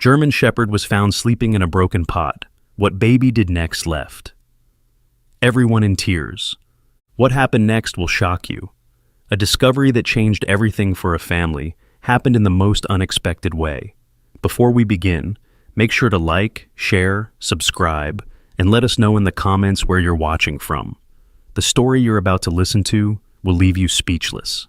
German Shepherd was found sleeping in a broken pot. What baby did next left? Everyone in tears. What happened next will shock you. A discovery that changed everything for a family happened in the most unexpected way. Before we begin, make sure to like, share, subscribe, and let us know in the comments where you're watching from. The story you're about to listen to will leave you speechless.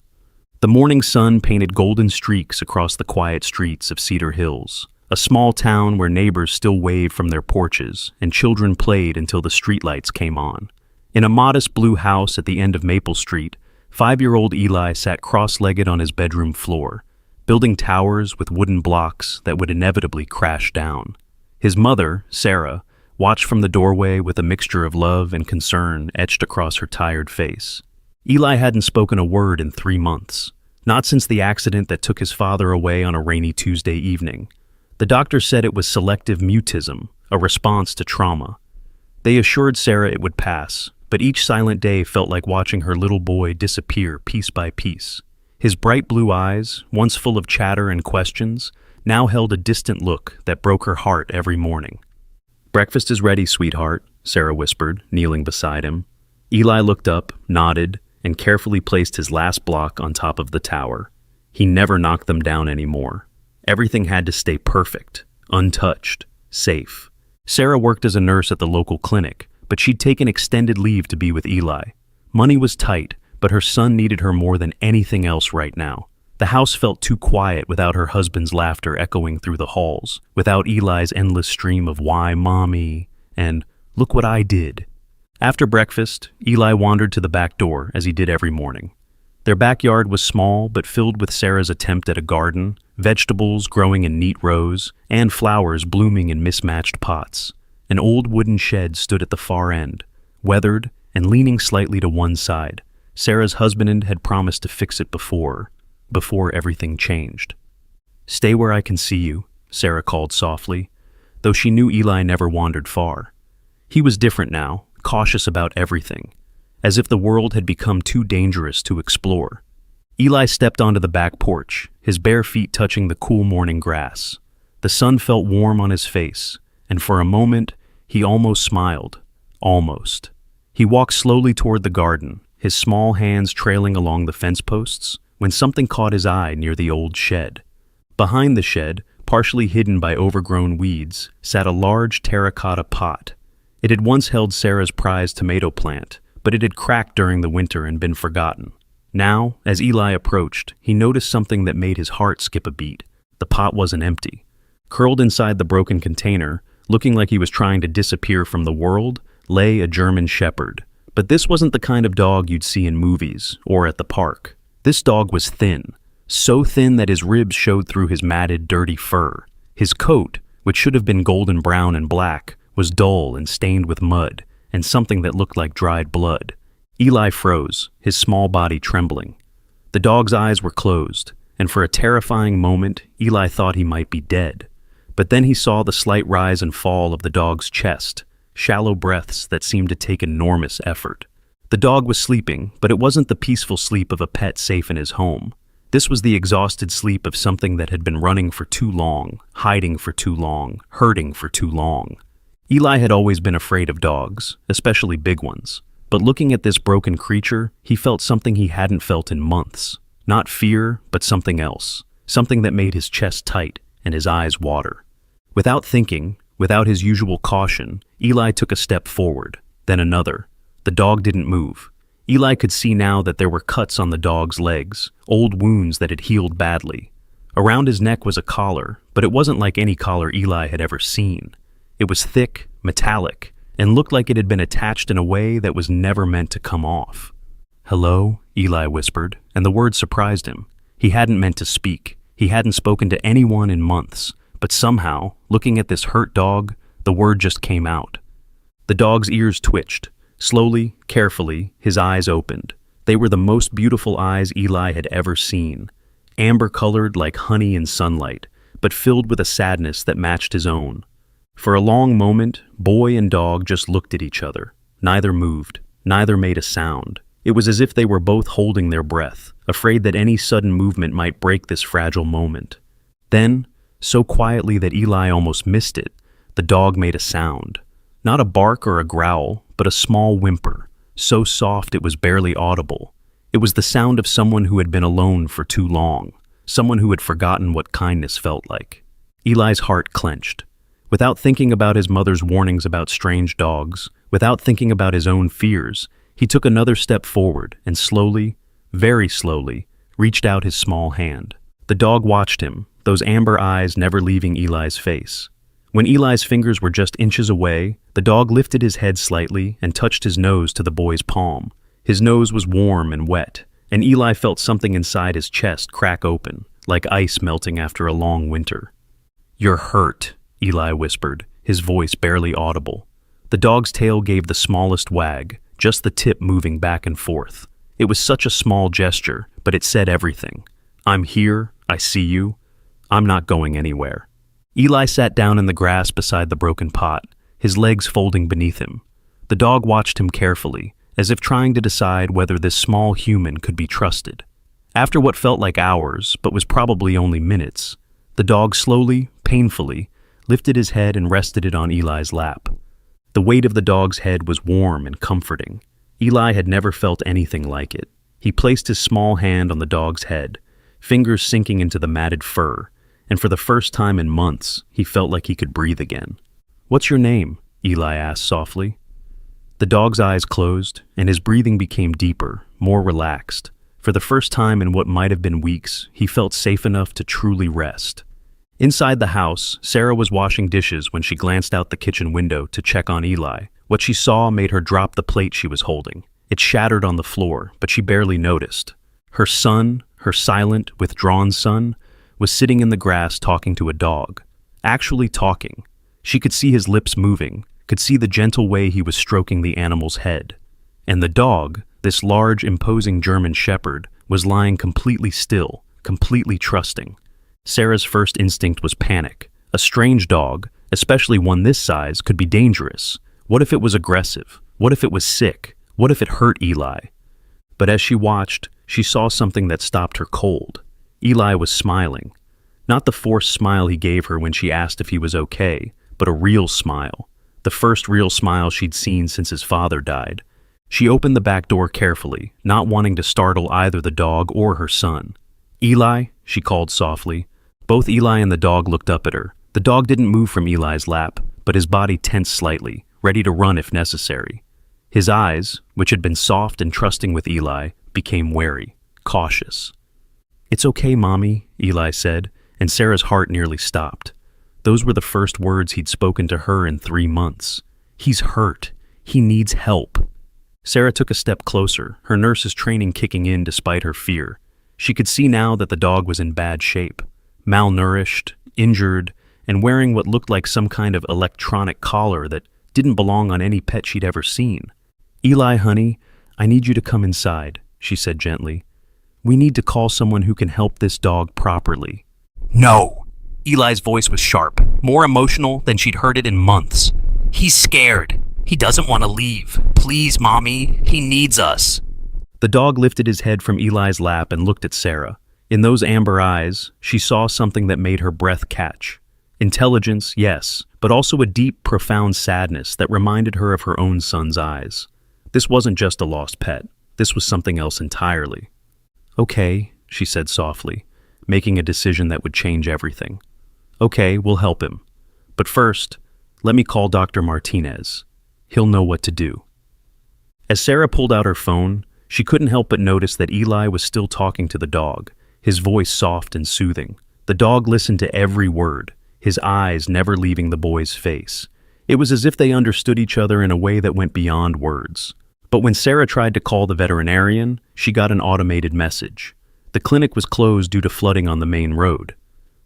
The morning sun painted golden streaks across the quiet streets of Cedar Hills, a small town where neighbors still waved from their porches and children played until the streetlights came on. In a modest blue house at the end of Maple Street, 5-year-old Eli sat cross-legged on his bedroom floor, building towers with wooden blocks that would inevitably crash down. His mother, Sarah, watched from the doorway with a mixture of love and concern etched across her tired face. Eli hadn't spoken a word in 3 months, not since the accident that took his father away on a rainy Tuesday evening. The doctor said it was selective mutism, a response to trauma. They assured Sarah it would pass, but each silent day felt like watching her little boy disappear piece by piece. His bright blue eyes, once full of chatter and questions, now held a distant look that broke her heart every morning. "Breakfast is ready, sweetheart," Sarah whispered, kneeling beside him. Eli looked up, nodded, and carefully placed his last block on top of the tower. He never knocked them down anymore. Everything had to stay perfect, untouched, safe. Sarah worked as a nurse at the local clinic, but she'd taken extended leave to be with Eli. Money was tight, but her son needed her more than anything else right now. The house felt too quiet without her husband's laughter echoing through the halls, without Eli's endless stream of "why, mommy?" and "look what I did." After breakfast, Eli wandered to the back door, as he did every morning. Their backyard was small, but filled with Sarah's attempt at a garden, vegetables growing in neat rows, and flowers blooming in mismatched pots. An old wooden shed stood at the far end, weathered and leaning slightly to one side. Sarah's husband had promised to fix it before everything changed. "Stay where I can see you," Sarah called softly, though she knew Eli never wandered far. He was different now, cautious about everything, as if the world had become too dangerous to explore. Eli stepped onto the back porch, his bare feet touching the cool morning grass. The sun felt warm on his face, and for a moment, he almost smiled. Almost. He walked slowly toward the garden, his small hands trailing along the fence posts, when something caught his eye near the old shed. Behind the shed, partially hidden by overgrown weeds, sat a large terracotta pot. It had once held Sarah's prized tomato plant, but it had cracked during the winter and been forgotten. Now, as Eli approached, he noticed something that made his heart skip a beat. The pot wasn't empty. Curled inside the broken container, looking like he was trying to disappear from the world, lay a German Shepherd. But this wasn't the kind of dog you'd see in movies or at the park. This dog was thin, so thin that his ribs showed through his matted, dirty fur. His coat, which should have been golden brown and black, was dull and stained with mud and something that looked like dried blood. Eli froze, his small body trembling. The dog's eyes were closed, and for a terrifying moment, Eli thought he might be dead. But then he saw the slight rise and fall of the dog's chest, shallow breaths that seemed to take enormous effort. The dog was sleeping, but it wasn't the peaceful sleep of a pet safe in his home. This was the exhausted sleep of something that had been running for too long, hiding for too long, hurting for too long. Eli had always been afraid of dogs, especially big ones. But looking at this broken creature, he felt something he hadn't felt in months. Not fear, but something else. Something that made his chest tight and his eyes water. Without thinking, without his usual caution, Eli took a step forward, then another. The dog didn't move. Eli could see now that there were cuts on the dog's legs, old wounds that had healed badly. Around his neck was a collar, but it wasn't like any collar Eli had ever seen. It was thick, metallic, and looked like it had been attached in a way that was never meant to come off. "Hello," Eli whispered, and the word surprised him. He hadn't meant to speak. He hadn't spoken to anyone in months, but somehow, looking at this hurt dog, the word just came out. The dog's ears twitched. Slowly, carefully, his eyes opened. They were the most beautiful eyes Eli had ever seen, amber-colored like honey in sunlight, but filled with a sadness that matched his own. For a long moment, boy and dog just looked at each other. Neither moved, neither made a sound. It was as if they were both holding their breath, afraid that any sudden movement might break this fragile moment. Then, so quietly that Eli almost missed it. The dog made a sound. Not a bark or a growl, but a small whimper, so soft it was barely audible. It was the sound of someone who had been alone for too long, someone who had forgotten what kindness felt like. Eli's heart clenched. Without thinking about his mother's warnings about strange dogs, without thinking about his own fears, he took another step forward and slowly, very slowly, reached out his small hand. The dog watched him, those amber eyes never leaving Eli's face. When Eli's fingers were just inches away, the dog lifted his head slightly and touched his nose to the boy's palm. His nose was warm and wet, and Eli felt something inside his chest crack open, like ice melting after a long winter. "You're hurt," Eli whispered, his voice barely audible. The dog's tail gave the smallest wag, just the tip moving back and forth. It was such a small gesture, but it said everything. "I'm here, I see you. I'm not going anywhere." Eli sat down in the grass beside the broken pot, his legs folding beneath him. The dog watched him carefully, as if trying to decide whether this small human could be trusted. After what felt like hours, but was probably only minutes, the dog slowly, painfully, lifted his head and rested it on Eli's lap. The weight of the dog's head was warm and comforting. Eli had never felt anything like it. He placed his small hand on the dog's head, fingers sinking into the matted fur, and for the first time in months, he felt like he could breathe again. "What's your name?" Eli asked softly. The dog's eyes closed, and his breathing became deeper, more relaxed. For the first time in what might have been weeks, he felt safe enough to truly rest. Inside the house, Sarah was washing dishes when she glanced out the kitchen window to check on Eli. What she saw made her drop the plate she was holding. It shattered on the floor, but she barely noticed. Her son, her silent, withdrawn son, was sitting in the grass talking to a dog. Actually talking. She could see his lips moving, could see the gentle way he was stroking the animal's head. And the dog, this large, imposing German shepherd, was lying completely still, completely trusting. Sarah's first instinct was panic. A strange dog, especially one this size, could be dangerous. What if it was aggressive? What if it was sick? What if it hurt Eli? But as she watched, she saw something that stopped her cold. Eli was smiling. Not the forced smile he gave her when she asked if he was okay, but a real smile. The first real smile she'd seen since his father died. She opened the back door carefully, not wanting to startle either the dog or her son. "Eli," she called softly. Both Eli and the dog looked up at her. The dog didn't move from Eli's lap, but his body tensed slightly, ready to run if necessary. His eyes, which had been soft and trusting with Eli, became wary, cautious. "It's okay, Mommy," Eli said, and Sarah's heart nearly stopped. Those were the first words he'd spoken to her in 3 months. He's hurt. He needs help. Sarah took a step closer, her nurse's training kicking in despite her fear. She could see now that the dog was in bad shape. Malnourished, injured, and wearing what looked like some kind of electronic collar that didn't belong on any pet she'd ever seen. "Eli, honey, I need you to come inside," she said gently. "We need to call someone who can help this dog properly." "No!" Eli's voice was sharp, more emotional than she'd heard it in months. "He's scared. He doesn't want to leave. Please, Mommy, he needs us." The dog lifted his head from Eli's lap and looked at Sarah. In those amber eyes, she saw something that made her breath catch. Intelligence, yes, but also a deep, profound sadness that reminded her of her own son's eyes. This wasn't just a lost pet. This was something else entirely. "Okay," she said softly, making a decision that would change everything. "Okay, we'll help him. But first, let me call Dr. Martinez. He'll know what to do." As Sarah pulled out her phone, she couldn't help but notice that Eli was still talking to the dog, his voice soft and soothing. The dog listened to every word, his eyes never leaving the boy's face. It was as if they understood each other in a way that went beyond words. But when Sarah tried to call the veterinarian, she got an automated message. The clinic was closed due to flooding on the main road.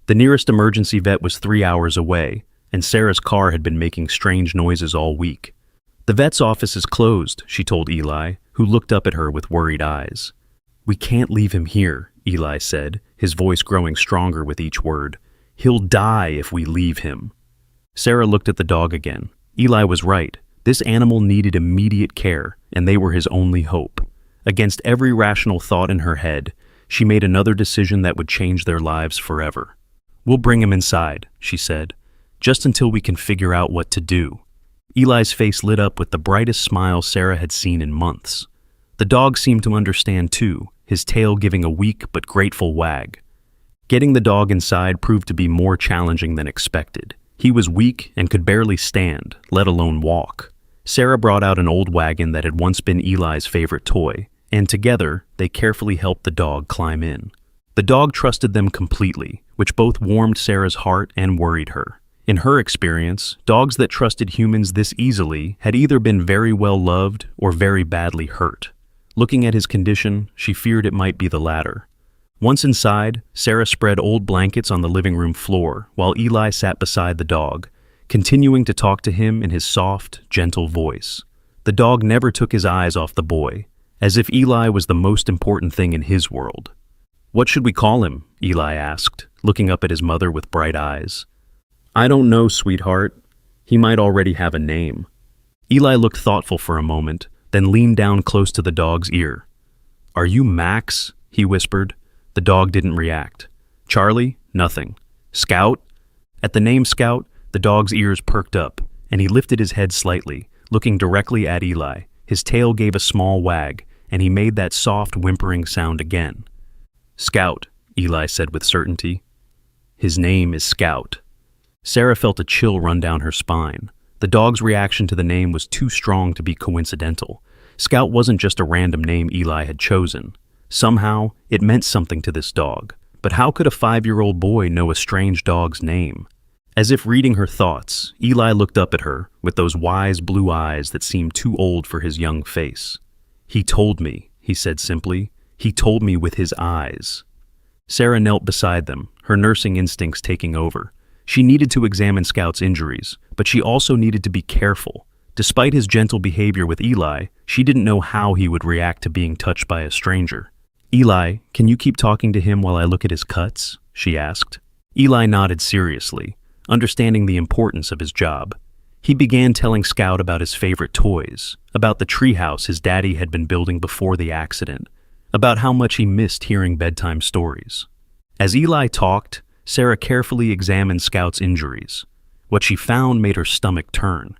The nearest emergency vet was 3 hours away, and Sarah's car had been making strange noises all week. "The vet's office is closed," she told Eli, who looked up at her with worried eyes. "We can't leave him here," Eli said, his voice growing stronger with each word. "He'll die if we leave him." Sarah looked at the dog again. Eli was right. This animal needed immediate care, and they were his only hope. Against every rational thought in her head, she made another decision that would change their lives forever. "We'll bring him inside," she said, "just until we can figure out what to do." Eli's face lit up with the brightest smile Sarah had seen in months. The dog seemed to understand too, his tail giving a weak but grateful wag. Getting the dog inside proved to be more challenging than expected. He was weak and could barely stand, let alone walk. Sarah brought out an old wagon that had once been Eli's favorite toy, and together they carefully helped the dog climb in. The dog trusted them completely, which both warmed Sarah's heart and worried her. In her experience, dogs that trusted humans this easily had either been very well loved or very badly hurt. Looking at his condition, she feared it might be the latter. Once inside, Sarah spread old blankets on the living room floor while Eli sat beside the dog, continuing to talk to him in his soft, gentle voice. The dog never took his eyes off the boy, as if Eli was the most important thing in his world. "What should we call him?" Eli asked, looking up at his mother with bright eyes. "I don't know, sweetheart. He might already have a name." Eli looked thoughtful for a moment, then leaned down close to the dog's ear. "Are you Max?" he whispered. The dog didn't react. "Charlie?" Nothing. "Scout?" At the name Scout, the dog's ears perked up, and he lifted his head slightly, looking directly at Eli. His tail gave a small wag, and he made that soft, whimpering sound again. "Scout," Eli said with certainty. "His name is Scout." Sarah felt a chill run down her spine. The dog's reaction to the name was too strong to be coincidental. Scout wasn't just a random name Eli had chosen. Somehow, it meant something to this dog. But how could a 5-year-old boy know a strange dog's name? As if reading her thoughts, Eli looked up at her with those wise blue eyes that seemed too old for his young face. "He told me," he said simply. "He told me with his eyes." Sarah knelt beside them, her nursing instincts taking over. She needed to examine Scout's injuries, but she also needed to be careful. Despite his gentle behavior with Eli, she didn't know how he would react to being touched by a stranger. "Eli, can you keep talking to him while I look at his cuts?" she asked. Eli nodded seriously, understanding the importance of his job. He began telling Scout about his favorite toys, about the treehouse his daddy had been building before the accident, about how much he missed hearing bedtime stories. As Eli talked, Sarah carefully examined Scout's injuries. What she found made her stomach turn.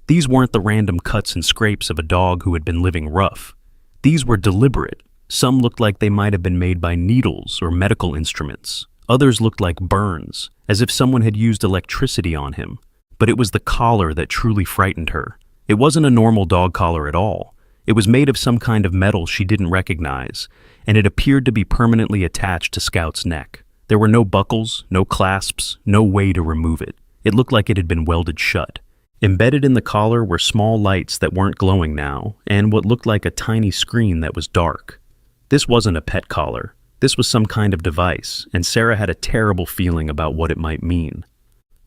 These weren't the random cuts and scrapes of a dog who had been living rough. These were deliberate. Some looked like they might have been made by needles or medical instruments. Others looked like burns, as if someone had used electricity on him. But it was the collar that truly frightened her. It wasn't a normal dog collar at all. It was made of some kind of metal she didn't recognize, and it appeared to be permanently attached to Scout's neck. There were no buckles, no clasps, no way to remove it. It looked like it had been welded shut. Embedded in the collar were small lights that weren't glowing now, and what looked like a tiny screen that was dark. This wasn't a pet collar. This was some kind of device, and Sarah had a terrible feeling about what it might mean.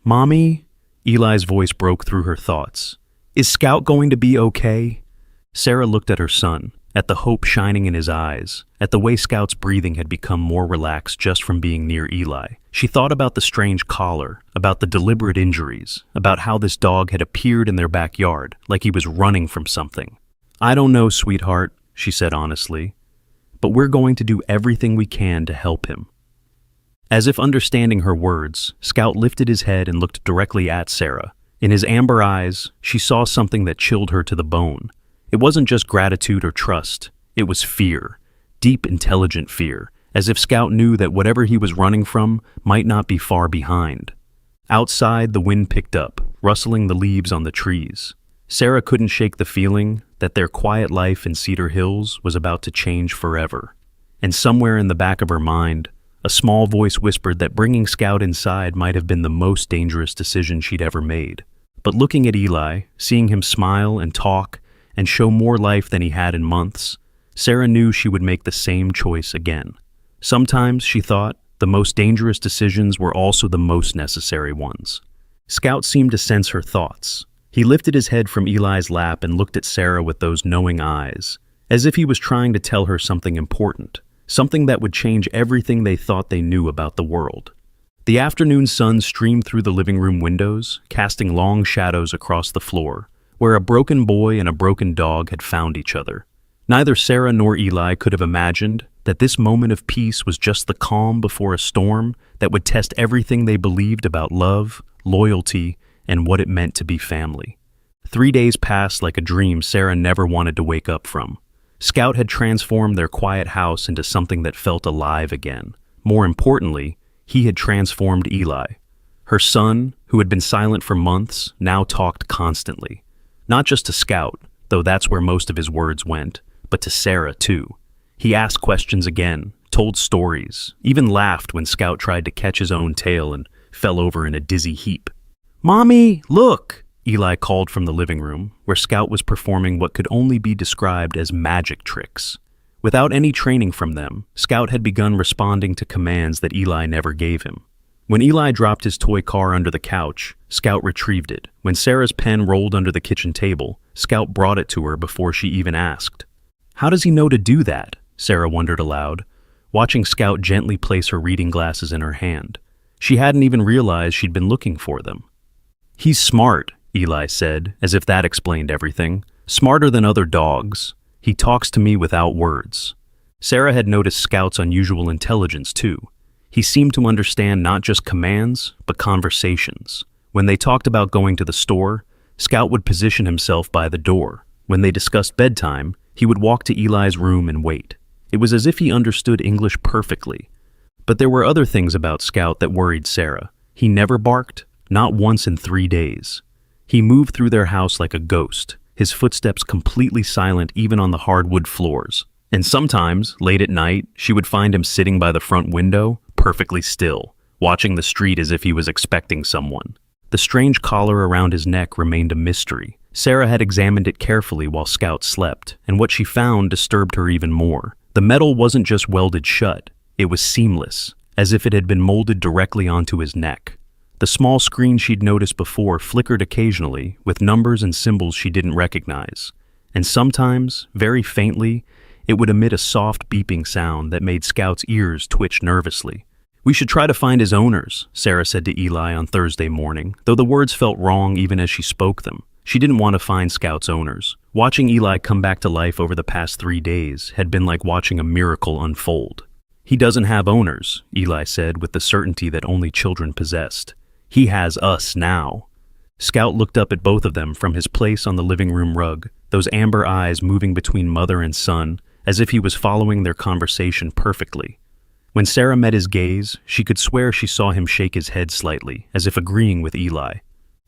"Mommy?" Eli's voice broke through her thoughts. "Is Scout going to be okay?" Sarah looked at her son, at the hope shining in his eyes, at the way Scout's breathing had become more relaxed just from being near Eli. She thought about the strange collar, about the deliberate injuries, about how this dog had appeared in their backyard, like he was running from something. "I don't know, sweetheart," she said honestly, "but we're going to do everything we can to help him." As if understanding her words, Scout lifted his head and looked directly at Sarah. In his amber eyes, she saw something that chilled her to the bone. It wasn't just gratitude or trust, it was fear, deep, intelligent fear, as if Scout knew that whatever he was running from might not be far behind. Outside, the wind picked up, rustling the leaves on the trees. Sarah couldn't shake the feeling that their quiet life in Cedar Hills was about to change forever. And somewhere in the back of her mind, a small voice whispered that bringing Scout inside might have been the most dangerous decision she'd ever made. But looking at Eli, seeing him smile and talk, and show more life than he had in months, Sarah knew she would make the same choice again. Sometimes, she thought, the most dangerous decisions were also the most necessary ones. Scout seemed to sense her thoughts. He lifted his head from Eli's lap and looked at Sarah with those knowing eyes, as if he was trying to tell her something important, something that would change everything they thought they knew about the world. The afternoon sun streamed through the living room windows, casting long shadows across the floor, where a broken boy and a broken dog had found each other. Neither Sarah nor Eli could have imagined, that this moment of peace was just the calm before a storm that would test everything they believed about love, loyalty, and what it meant to be family. 3 days passed like a dream Sarah never wanted to wake up from. Scout had transformed their quiet house into something that felt alive again. More importantly, he had transformed Eli. Her son, who had been silent for months, now talked constantly. Not just to Scout, though that's where most of his words went, but to Sarah too. He asked questions again, told stories, even laughed when Scout tried to catch his own tail and fell over in a dizzy heap. "Mommy, look!" Eli called from the living room, where Scout was performing what could only be described as magic tricks. Without any training from them, Scout had begun responding to commands that Eli never gave him. When Eli dropped his toy car under the couch, Scout retrieved it. When Sarah's pen rolled under the kitchen table, Scout brought it to her before she even asked. How does he know to do that? Sarah wondered aloud, watching Scout gently place her reading glasses in her hand. She hadn't even realized she'd been looking for them. "He's smart," Eli said, as if that explained everything. "Smarter than other dogs. He talks to me without words." Sarah had noticed Scout's unusual intelligence too. He seemed to understand not just commands, but conversations. When they talked about going to the store, Scout would position himself by the door. When they discussed bedtime, he would walk to Eli's room and wait. It was as if he understood English perfectly. But there were other things about Scout that worried Sarah. He never barked, not once in 3 days. He moved through their house like a ghost, his footsteps completely silent even on the hardwood floors. And sometimes, late at night, she would find him sitting by the front window, perfectly still, watching the street as if he was expecting someone. The strange collar around his neck remained a mystery. Sarah had examined it carefully while Scout slept, and what she found disturbed her even more. The metal wasn't just welded shut, it was seamless, as if it had been molded directly onto his neck. The small screen she'd noticed before flickered occasionally, with numbers and symbols she didn't recognize. And sometimes, very faintly, it would emit a soft beeping sound that made Scout's ears twitch nervously. "We should try to find his owners," Sarah said to Eli on Thursday morning, though the words felt wrong even as she spoke them. She didn't want to find Scout's owners. Watching Eli come back to life over the past 3 days had been like watching a miracle unfold. "He doesn't have owners," Eli said with the certainty that only children possessed. "He has us now." Scout looked up at both of them from his place on the living room rug, those amber eyes moving between mother and son, as if he was following their conversation perfectly. When Sarah met his gaze, she could swear she saw him shake his head slightly, as if agreeing with Eli.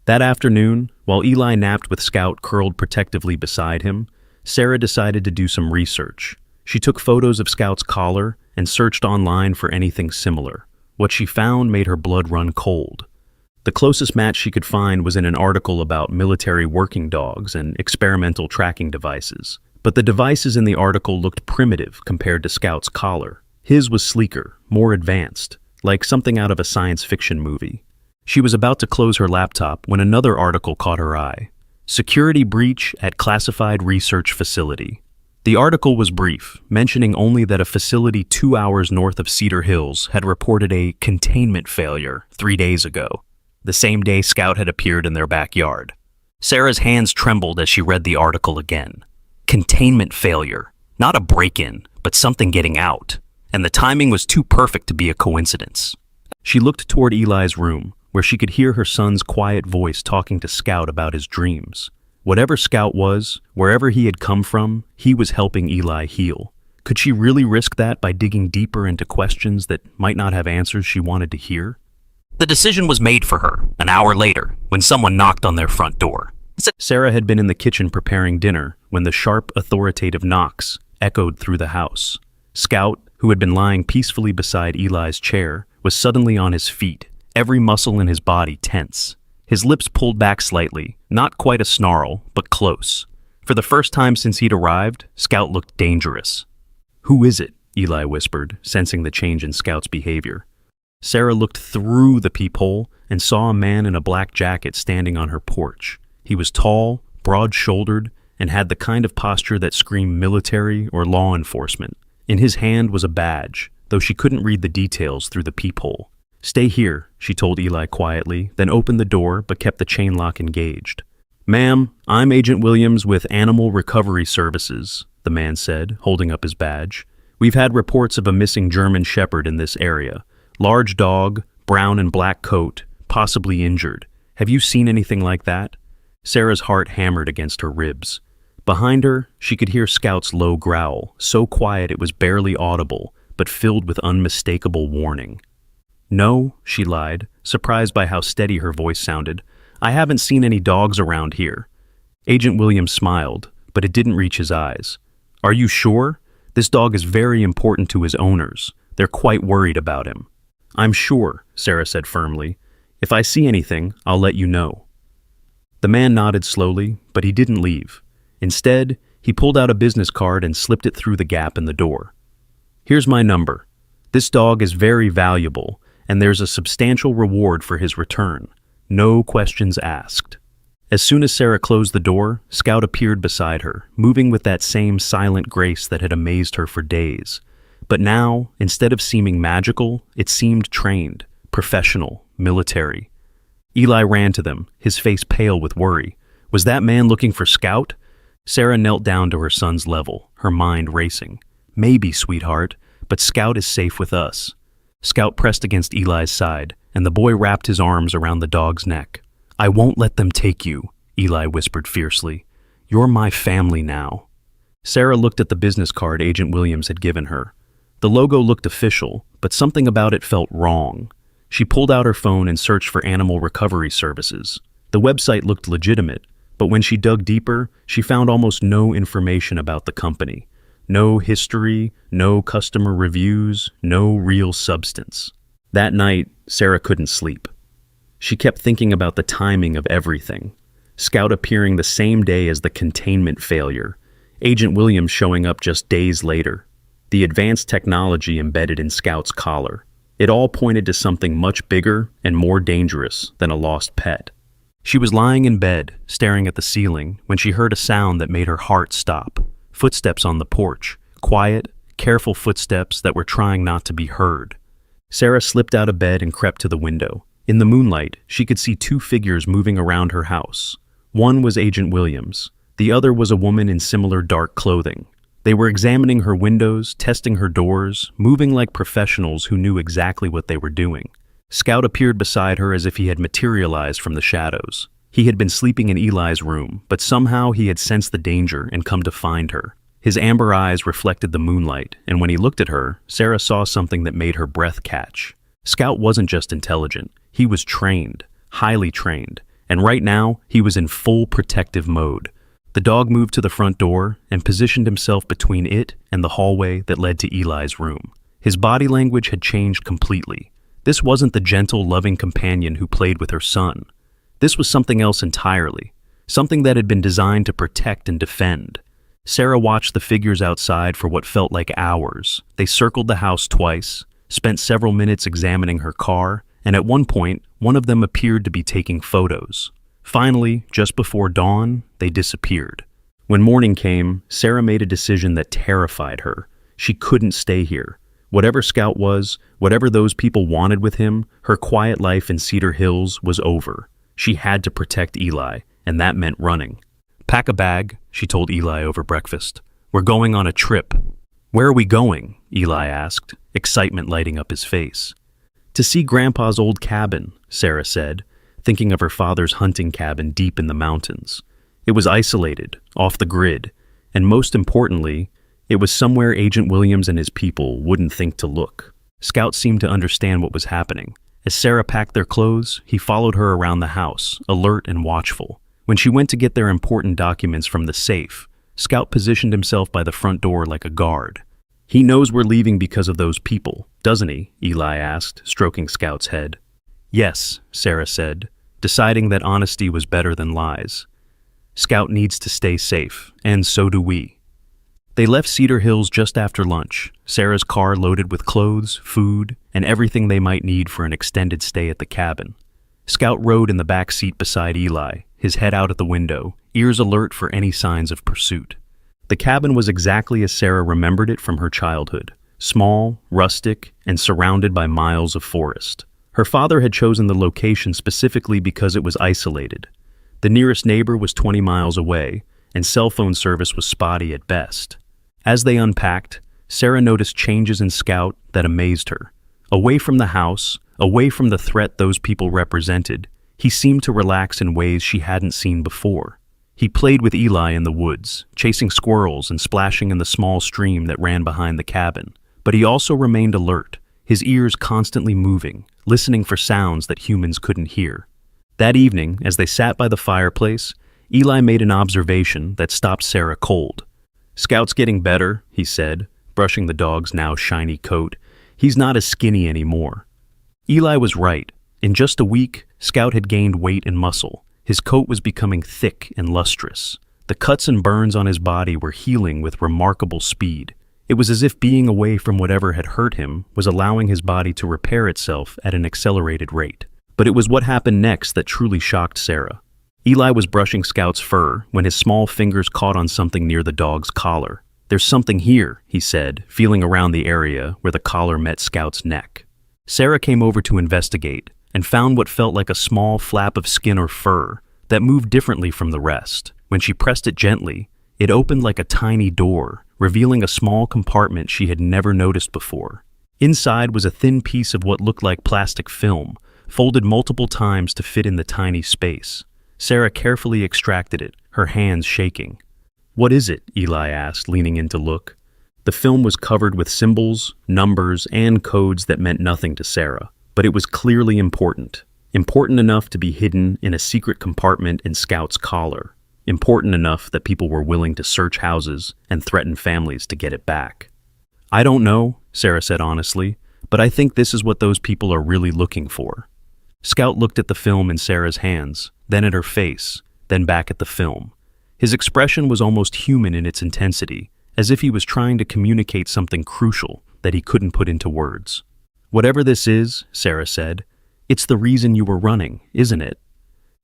That afternoon, while Eli napped with Scout curled protectively beside him, Sarah decided to do some research. She took photos of Scout's collar and searched online for anything similar. What she found made her blood run cold. The closest match she could find was in an article about military working dogs and experimental tracking devices. But the devices in the article looked primitive compared to Scout's collar. His was sleeker, more advanced, like something out of a science fiction movie. She was about to close her laptop when another article caught her eye. Security breach at classified research facility. The article was brief, mentioning only that a facility 2 hours north of Cedar Hills had reported a containment failure 3 days ago, the same day Scout had appeared in their backyard. Sarah's hands trembled as she read the article again. Containment failure. Not a break-in, but something getting out. And the timing was too perfect to be a coincidence. She looked toward Eli's room, where she could hear her son's quiet voice talking to Scout about his dreams. Whatever Scout was, wherever he had come from, he was helping Eli heal. Could she really risk that by digging deeper into questions that might not have answers she wanted to hear? The decision was made for her, an hour later, when someone knocked on their front door. Sarah had been in the kitchen preparing dinner when the sharp, authoritative knocks echoed through the house. Scout, who had been lying peacefully beside Eli's chair, was suddenly on his feet, every muscle in his body tense. His lips pulled back slightly, not quite a snarl, but close. For the first time since he'd arrived, Scout looked dangerous. "Who is it?" Eli whispered, sensing the change in Scout's behavior. Sarah looked through the peephole and saw a man in a black jacket standing on her porch. He was tall, broad-shouldered, and had the kind of posture that screamed military or law enforcement. In his hand was a badge, though she couldn't read the details through the peephole. "Stay here," she told Eli quietly, then opened the door but kept the chain lock engaged. "Ma'am, I'm Agent Williams with Animal Recovery Services," the man said, holding up his badge. We've had reports of a missing German Shepherd in this area. Large dog, brown and black coat, possibly injured. Have you seen anything like that?" Sarah's heart hammered against her ribs. Behind her, she could hear Scout's low growl, so quiet it was barely audible, but filled with unmistakable warning. "No," she lied, surprised by how steady her voice sounded. "I haven't seen any dogs around here." Agent Williams smiled, but it didn't reach his eyes. "Are you sure? This dog is very important to his owners. They're quite worried about him." "I'm sure," Sarah said firmly. "If I see anything, I'll let you know." The man nodded slowly, but he didn't leave. Instead, he pulled out a business card and slipped it through the gap in the door. "Here's my number. This dog is very valuable, and there's a substantial reward for his return. No questions asked." As soon as Sarah closed the door, Scout appeared beside her, moving with that same silent grace that had amazed her for days. But now, instead of seeming magical, it seemed trained, professional, military. Eli ran to them, his face pale with worry. Was that man looking for Scout? Sarah knelt down to her son's level, her mind racing. "Maybe, sweetheart, but Scout is safe with us." Scout pressed against Eli's side, and the boy wrapped his arms around the dog's neck. "I won't let them take you," Eli whispered fiercely. "You're my family now." Sarah looked at the business card Agent Williams had given her. The logo looked official, but something about it felt wrong. She pulled out her phone and searched for animal recovery services. The website looked legitimate, but when she dug deeper, she found almost no information about the company. No history, no customer reviews, no real substance. That night, Sarah couldn't sleep. She kept thinking about the timing of everything. Scout appearing the same day as the containment failure. Agent Williams showing up just days later. The advanced technology embedded in Scout's collar. It all pointed to something much bigger and more dangerous than a lost pet. She was lying in bed, staring at the ceiling, when she heard a sound that made her heart stop. Footsteps on the porch. Quiet, careful footsteps that were trying not to be heard. Sarah slipped out of bed and crept to the window. In the moonlight, she could see two figures moving around her house. One was Agent Williams. The other was a woman in similar dark clothing. They were examining her windows, testing her doors, moving like professionals who knew exactly what they were doing. Scout appeared beside her as if he had materialized from the shadows. He had been sleeping in Eli's room, but somehow he had sensed the danger and come to find her. His amber eyes reflected the moonlight, and when he looked at her, Sarah saw something that made her breath catch. Scout wasn't just intelligent, he was trained, highly trained, and right now he was in full protective mode. The dog moved to the front door and positioned himself between it and the hallway that led to Eli's room. His body language had changed completely. This wasn't the gentle, loving companion who played with her son. This was something else entirely, something that had been designed to protect and defend. Sarah watched the figures outside for what felt like hours. They circled the house twice, spent several minutes examining her car, and at one point, one of them appeared to be taking photos. Finally, just before dawn, they disappeared. When morning came, Sarah made a decision that terrified her. She couldn't stay here. Whatever Scout was, whatever those people wanted with him, her quiet life in Cedar Hills was over. She had to protect Eli, and that meant running. "Pack a bag," she told Eli over breakfast. "We're going on a trip." "Where are we going?" Eli asked, excitement lighting up his face. "To see Grandpa's old cabin," Sarah said, thinking of her father's hunting cabin deep in the mountains. It was isolated, off the grid, and most importantly, it was somewhere Agent Williams and his people wouldn't think to look. Scout seemed to understand what was happening. As Sarah packed their clothes, he followed her around the house, alert and watchful. When she went to get their important documents from the safe, Scout positioned himself by the front door like a guard. "He knows we're leaving because of those people, doesn't he?" Eli asked, stroking Scout's head. "Yes," Sarah said, deciding that honesty was better than lies. "Scout needs to stay safe, and so do we." They left Cedar Hills just after lunch, Sarah's car loaded with clothes, food, and everything they might need for an extended stay at the cabin. Scout rode in the back seat beside Eli, his head out at the window, ears alert for any signs of pursuit. The cabin was exactly as Sarah remembered it from her childhood, small, rustic, and surrounded by miles of forest. Her father had chosen the location specifically because it was isolated. The nearest neighbor was 20 miles away, and cell phone service was spotty at best. As they unpacked, Sarah noticed changes in Scout that amazed her. Away from the house, away from the threat those people represented, he seemed to relax in ways she hadn't seen before. He played with Eli in the woods, chasing squirrels and splashing in the small stream that ran behind the cabin. But he also remained alert, his ears constantly moving, listening for sounds that humans couldn't hear. That evening, as they sat by the fireplace, Eli made an observation that stopped Sarah cold. "Scout's getting better," he said, brushing the dog's now shiny coat. "He's not as skinny anymore." Eli was right. In just a week, Scout had gained weight and muscle. His coat was becoming thick and lustrous. The cuts and burns on his body were healing with remarkable speed. It was as if being away from whatever had hurt him was allowing his body to repair itself at an accelerated rate. But it was what happened next that truly shocked Sarah. Eli was brushing Scout's fur when his small fingers caught on something near the dog's collar. "There's something here," he said, feeling around the area where the collar met Scout's neck. Sarah came over to investigate and found what felt like a small flap of skin or fur that moved differently from the rest. When she pressed it gently, it opened like a tiny door, revealing a small compartment she had never noticed before. Inside was a thin piece of what looked like plastic film, folded multiple times to fit in the tiny space. Sarah carefully extracted it, her hands shaking. "What is it?" Eli asked, leaning in to look. The film was covered with symbols, numbers, and codes that meant nothing to Sarah, but it was clearly important. Important enough to be hidden in a secret compartment in Scout's collar. Important enough that people were willing to search houses and threaten families to get it back. "I don't know," Sarah said honestly, "but I think this is what those people are really looking for." Scout looked at the film in Sarah's hands, then at her face, then back at the film. His expression was almost human in its intensity, as if he was trying to communicate something crucial that he couldn't put into words. "Whatever this is," Sarah said, "it's the reason you were running, isn't it?"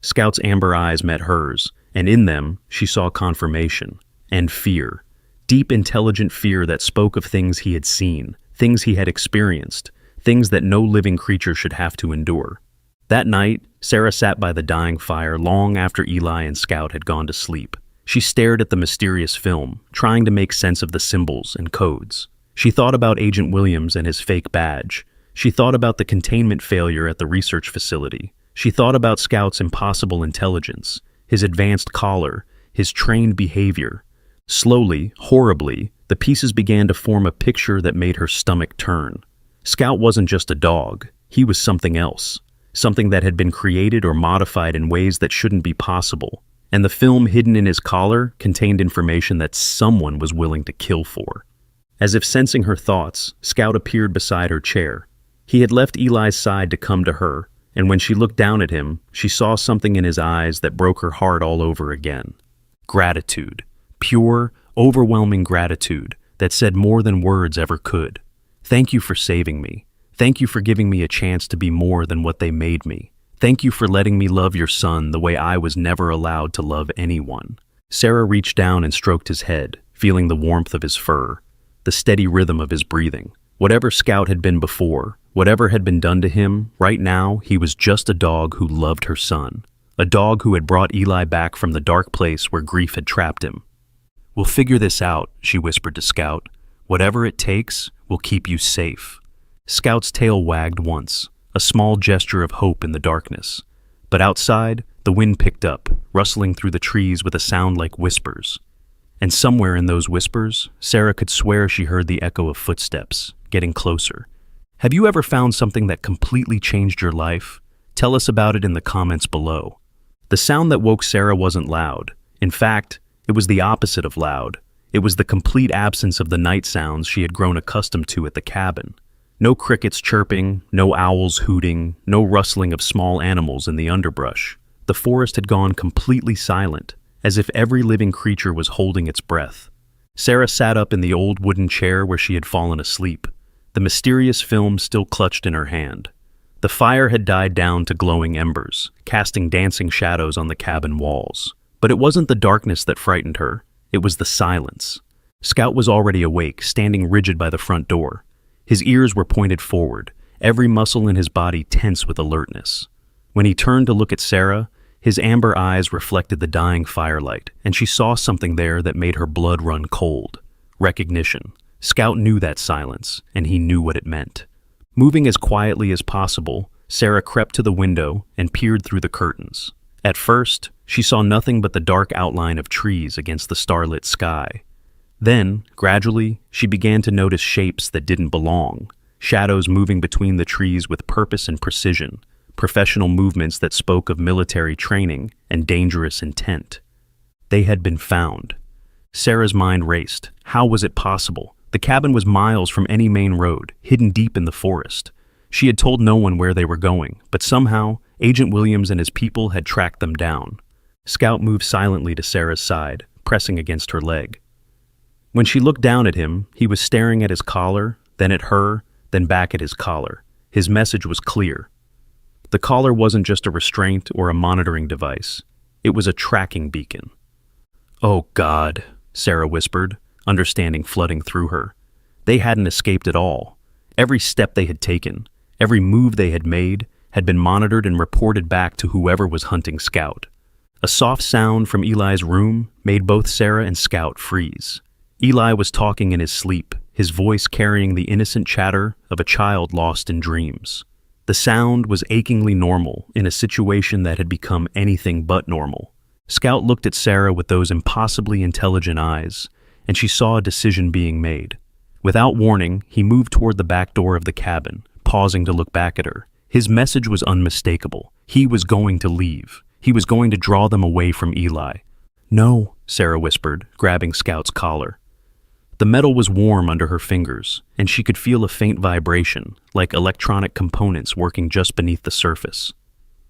Scout's amber eyes met hers, and in them she saw confirmation and fear. Deep, intelligent fear that spoke of things he had seen, things he had experienced, things that no living creature should have to endure. That night, Sarah sat by the dying fire long after Eli and Scout had gone to sleep. She stared at the mysterious film, trying to make sense of the symbols and codes. She thought about Agent Williams and his fake badge. She thought about the containment failure at the research facility. She thought about Scout's impossible intelligence, his advanced collar, his trained behavior. Slowly, horribly, the pieces began to form a picture that made her stomach turn. Scout wasn't just a dog. He was something else. Something that had been created or modified in ways that shouldn't be possible. And the film hidden in his collar contained information that someone was willing to kill for. As if sensing her thoughts, Scout appeared beside her chair. He had left Eli's side to come to her, and when she looked down at him, she saw something in his eyes that broke her heart all over again. Gratitude. Pure, overwhelming gratitude that said more than words ever could. "Thank you for saving me. Thank you for giving me a chance to be more than what they made me. Thank you for letting me love your son the way I was never allowed to love anyone." Sarah reached down and stroked his head, feeling the warmth of his fur, the steady rhythm of his breathing. Whatever Scout had been before, whatever had been done to him, right now he was just a dog who loved her son. A dog who had brought Eli back from the dark place where grief had trapped him. "We'll figure this out," she whispered to Scout. "Whatever it takes, we'll keep you safe." Scout's tail wagged once, a small gesture of hope in the darkness. But outside, the wind picked up, rustling through the trees with a sound like whispers. And somewhere in those whispers, Sarah could swear she heard the echo of footsteps, getting closer. Have you ever found something that completely changed your life? Tell us about it in the comments below. The sound that woke Sarah wasn't loud. In fact, it was the opposite of loud. It was the complete absence of the night sounds she had grown accustomed to at the cabin. No crickets chirping, no owls hooting, no rustling of small animals in the underbrush. The forest had gone completely silent, as if every living creature was holding its breath. Sarah sat up in the old wooden chair where she had fallen asleep, the mysterious film still clutched in her hand. The fire had died down to glowing embers, casting dancing shadows on the cabin walls. But it wasn't the darkness that frightened her, it was the silence. Scout was already awake, standing rigid by the front door. His ears were pointed forward, every muscle in his body tense with alertness. When he turned to look at Sarah, his amber eyes reflected the dying firelight, and she saw something there that made her blood run cold. Recognition. Scout knew that silence, and he knew what it meant. Moving as quietly as possible, Sarah crept to the window and peered through the curtains. At first, she saw nothing but the dark outline of trees against the starlit sky. Then, gradually, she began to notice shapes that didn't belong, shadows moving between the trees with purpose and precision, professional movements that spoke of military training and dangerous intent. They had been found. Sarah's mind raced. How was it possible? The cabin was miles from any main road, hidden deep in the forest. She had told no one where they were going, but somehow, Agent Williams and his people had tracked them down. Scout moved silently to Sarah's side, pressing against her leg. When she looked down at him, he was staring at his collar, then at her, then back at his collar. His message was clear. The collar wasn't just a restraint or a monitoring device. It was a tracking beacon. "Oh, God," Sarah whispered, understanding flooding through her. They hadn't escaped at all. Every step they had taken, every move they had made, had been monitored and reported back to whoever was hunting Scout. A soft sound from Eli's room made both Sarah and Scout freeze. Eli was talking in his sleep, his voice carrying the innocent chatter of a child lost in dreams. The sound was achingly normal in a situation that had become anything but normal. Scout looked at Sarah with those impossibly intelligent eyes, and she saw a decision being made. Without warning, he moved toward the back door of the cabin, pausing to look back at her. His message was unmistakable. He was going to leave. He was going to draw them away from Eli. "No," Sarah whispered, grabbing Scout's collar. The metal was warm under her fingers, and she could feel a faint vibration, like electronic components working just beneath the surface.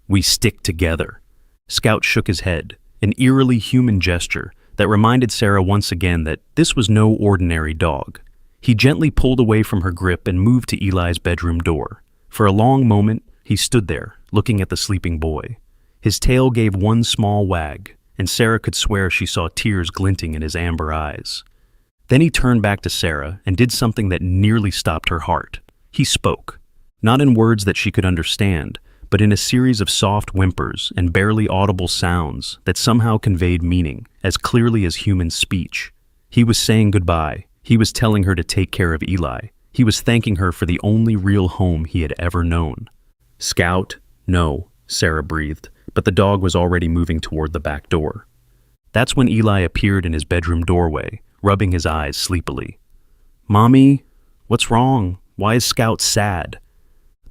"We stick together." Scout shook his head, an eerily human gesture that reminded Sarah once again that this was no ordinary dog. He gently pulled away from her grip and moved to Eli's bedroom door. For a long moment, he stood there, looking at the sleeping boy. His tail gave one small wag, and Sarah could swear she saw tears glinting in his amber eyes. Then he turned back to Sarah and did something that nearly stopped her heart. He spoke, not in words that she could understand, but in a series of soft whimpers and barely audible sounds that somehow conveyed meaning as clearly as human speech. He was saying goodbye. He was telling her to take care of Eli. He was thanking her for the only real home he had ever known. "Scout, no," Sarah breathed, but the dog was already moving toward the back door. That's when Eli appeared in his bedroom doorway, rubbing his eyes sleepily. "Mommy, what's wrong? Why is Scout sad?"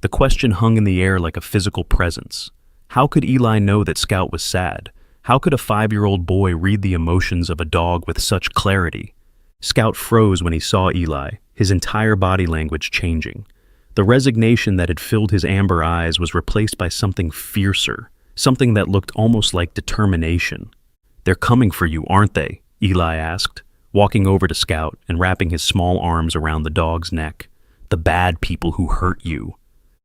The question hung in the air like a physical presence. How could Eli know that Scout was sad? How could a 5-year-old boy read the emotions of a dog with such clarity? Scout froze when he saw Eli, his entire body language changing. The resignation that had filled his amber eyes was replaced by something fiercer, something that looked almost like determination. "They're coming for you, aren't they?" Eli asked, walking over to Scout and wrapping his small arms around the dog's neck. "The bad people who hurt you."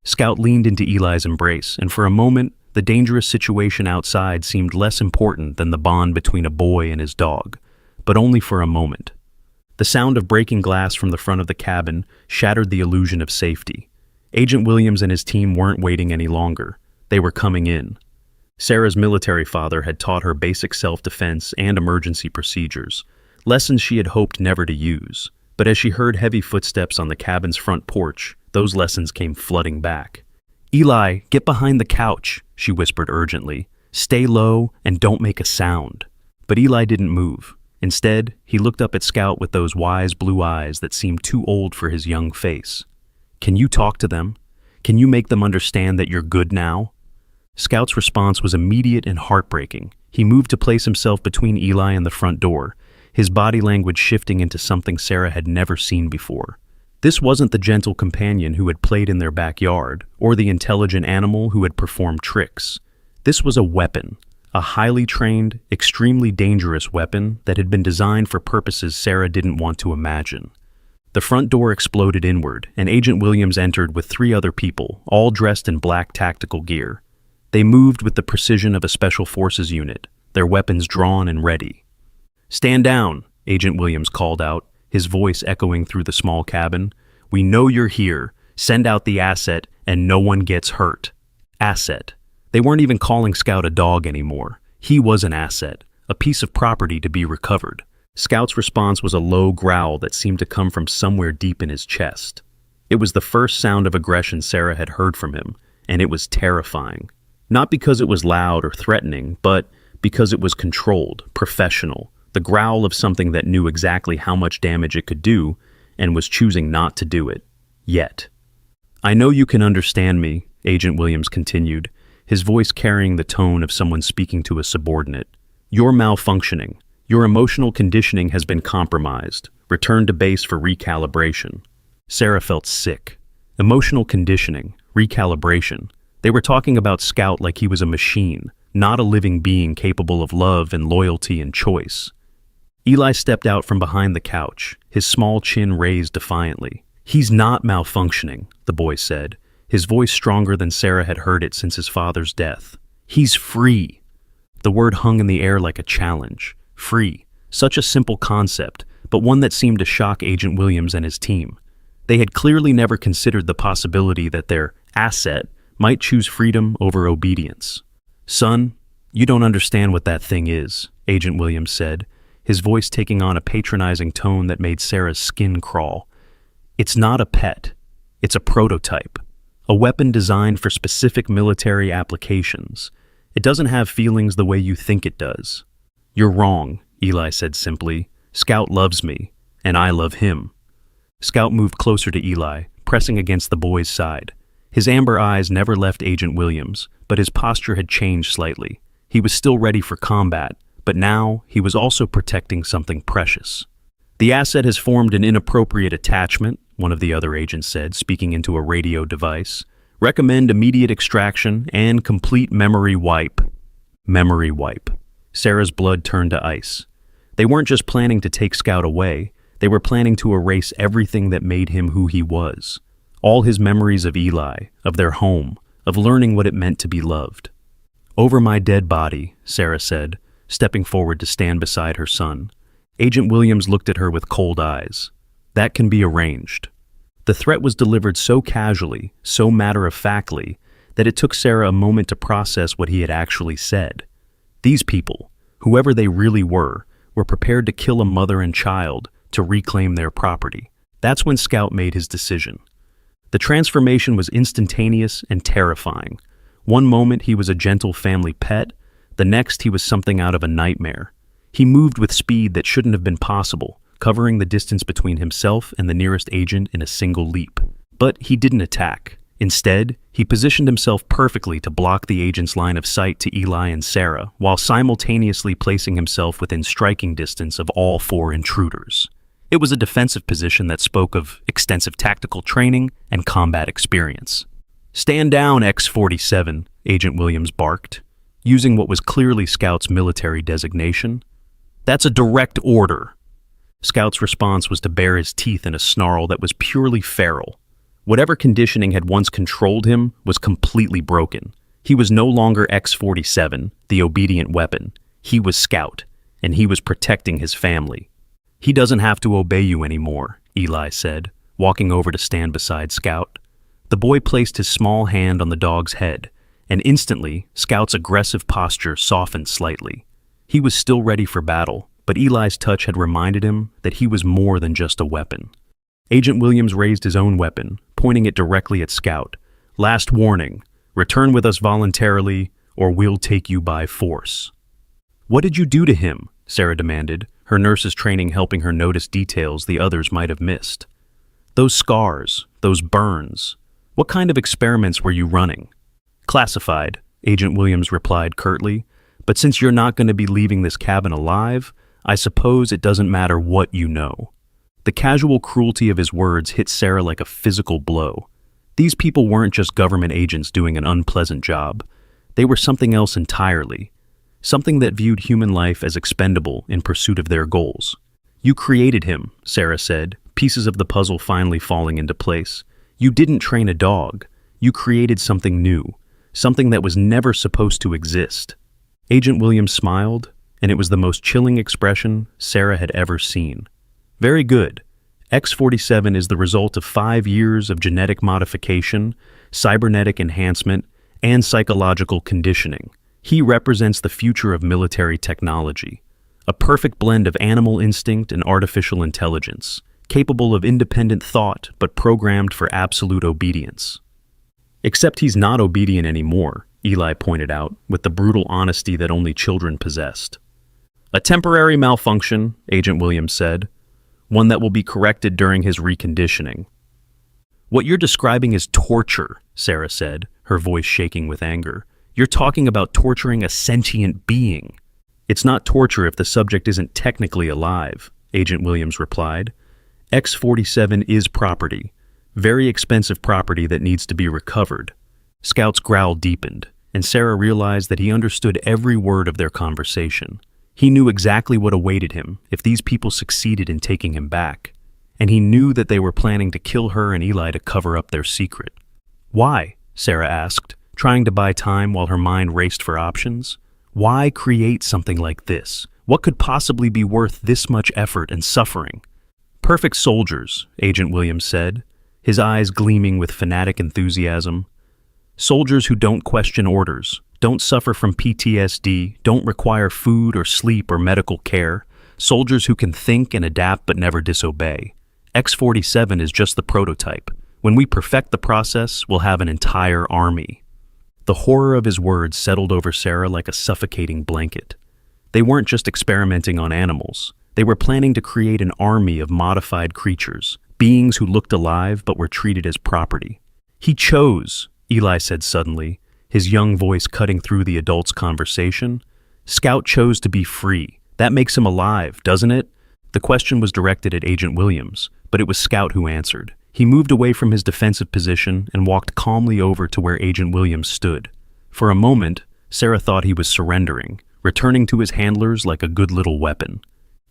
Scout leaned into Eli's embrace, and for a moment, the dangerous situation outside seemed less important than the bond between a boy and his dog, but only for a moment. The sound of breaking glass from the front of the cabin shattered the illusion of safety. Agent Williams and his team weren't waiting any longer. They were coming in. Sarah's military father had taught her basic self-defense and emergency procedures, lessons she had hoped never to use. But as she heard heavy footsteps on the cabin's front porch, those lessons came flooding back. "Eli, get behind the couch," she whispered urgently. "Stay low and don't make a sound." But Eli didn't move. Instead, he looked up at Scout with those wise blue eyes that seemed too old for his young face. "Can you talk to them? Can you make them understand that you're good now?" Scout's response was immediate and heartbreaking. He moved to place himself between Eli and the front door, his body language shifting into something Sarah had never seen before. This wasn't the gentle companion who had played in their backyard, or the intelligent animal who had performed tricks. This was a weapon, a highly trained, extremely dangerous weapon that had been designed for purposes Sarah didn't want to imagine. The front door exploded inward, and Agent Williams entered with 3 other people, all dressed in black tactical gear. They moved with the precision of a special forces unit, their weapons drawn and ready. "Stand down," Agent Williams called out, his voice echoing through the small cabin. "We know you're here. Send out the asset, and no one gets hurt." Asset. They weren't even calling Scout a dog anymore. He was an asset, a piece of property to be recovered. Scout's response was a low growl that seemed to come from somewhere deep in his chest. It was the first sound of aggression Sarah had heard from him, and it was terrifying. Not because it was loud or threatening, but because it was controlled, professional, the growl of something that knew exactly how much damage it could do and was choosing not to do it. Yet. "I know you can understand me," Agent Williams continued, his voice carrying the tone of someone speaking to a subordinate. "You're malfunctioning. Your emotional conditioning has been compromised. Return to base for recalibration." Sarah felt sick. Emotional conditioning, recalibration. They were talking about Scout like he was a machine, not a living being capable of love and loyalty and choice. Eli stepped out from behind the couch, his small chin raised defiantly. "He's not malfunctioning," the boy said, his voice stronger than Sarah had heard it since his father's death. "He's free." The word hung in the air like a challenge. Free. Such a simple concept, but one that seemed to shock Agent Williams and his team. They had clearly never considered the possibility that their asset might choose freedom over obedience. "Son, you don't understand what that thing is," Agent Williams said, his voice taking on a patronizing tone that made Sarah's skin crawl. "It's not a pet. It's a prototype. A weapon designed for specific military applications. It doesn't have feelings the way you think it does." "You're wrong," Eli said simply. "Scout loves me, and I love him." Scout moved closer to Eli, pressing against the boy's side. His amber eyes never left Agent Williams, but his posture had changed slightly. He was still ready for combat, but now he was also protecting something precious. "The asset has formed an inappropriate attachment," one of the other agents said, speaking into a radio device. "Recommend immediate extraction and complete memory wipe." Memory wipe. Sarah's blood turned to ice. They weren't just planning to take Scout away, they were planning to erase everything that made him who he was. All his memories of Eli, of their home, of learning what it meant to be loved. "Over my dead body," Sarah said, stepping forward to stand beside her son. Agent Williams looked at her with cold eyes. "That can be arranged." The threat was delivered so casually, so matter-of-factly, that it took Sarah a moment to process what he had actually said. These people, whoever they really were prepared to kill a mother and child to reclaim their property. That's when Scout made his decision. The transformation was instantaneous and terrifying. One moment he was a gentle family pet, the next he was something out of a nightmare. He moved with speed that shouldn't have been possible, covering the distance between himself and the nearest agent in a single leap. But he didn't attack. Instead, he positioned himself perfectly to block the agent's line of sight to Eli and Sarah, while simultaneously placing himself within striking distance of all four intruders. It was a defensive position that spoke of extensive tactical training and combat experience. "Stand down, X-47, Agent Williams barked, using what was clearly Scout's military designation. "That's a direct order." Scout's response was to bare his teeth in a snarl that was purely feral. Whatever conditioning had once controlled him was completely broken. He was no longer X-47, the obedient weapon. He was Scout, and he was protecting his family. "He doesn't have to obey you anymore," Eli said, walking over to stand beside Scout. The boy placed his small hand on the dog's head, and instantly, Scout's aggressive posture softened slightly. He was still ready for battle, but Eli's touch had reminded him that he was more than just a weapon. Agent Williams raised his own weapon, pointing it directly at Scout. "Last warning, return with us voluntarily, or we'll take you by force." "What did you do to him?" Sarah demanded, her nurse's training helping her notice details the others might have missed. "Those scars, those burns, what kind of experiments were you running?" "Classified," Agent Williams replied curtly, "but since you're not going to be leaving this cabin alive, I suppose it doesn't matter what you know." The casual cruelty of his words hit Sarah like a physical blow. These people weren't just government agents doing an unpleasant job. They were something else entirely. Something that viewed human life as expendable in pursuit of their goals. "You created him," Sarah said, pieces of the puzzle finally falling into place. "You didn't train a dog. You created something new, something that was never supposed to exist." Agent Williams smiled, and it was the most chilling expression Sarah had ever seen. "Very good. X-47 is the result of 5 years of genetic modification, cybernetic enhancement, and psychological conditioning. He represents the future of military technology. a perfect blend of animal instinct and artificial intelligence, capable of independent thought but programmed for absolute obedience. Except he's not obedient anymore, Eli pointed out, with the brutal honesty that only children possessed. A temporary malfunction, Agent Williams said, one that will be corrected during his reconditioning. What you're describing is torture, Sarah said, her voice shaking with anger. You're talking about torturing a sentient being. It's not torture if the subject isn't technically alive, Agent Williams replied. X-47 is property, very expensive property that needs to be recovered. Scout's growl deepened, and Sarah realized that he understood every word of their conversation. He knew exactly what awaited him if these people succeeded in taking him back, and he knew that they were planning to kill her and Eli to cover up their secret. Why? Sarah asked, trying to buy time while her mind raced for options. Why create something like this? What could possibly be worth this much effort and suffering? Perfect soldiers, Agent Williams said, his eyes gleaming with fanatic enthusiasm. Soldiers who don't question orders, don't suffer from PTSD, don't require food or sleep or medical care. Soldiers who can think and adapt but never disobey. X-47 is just the prototype. When we perfect the process, we'll have an entire army. The horror of his words settled over Sarah like a suffocating blanket. They weren't just experimenting on animals. They were planning to create an army of modified creatures, beings who looked alive but were treated as property. He chose, Eli said suddenly, his young voice cutting through the adults' conversation. Scout chose to be free. That makes him alive, doesn't it? The question was directed at Agent Williams, but it was Scout who answered. He moved away from his defensive position and walked calmly over to where Agent Williams stood. For a moment, Sarah thought he was surrendering, returning to his handlers like a good little weapon.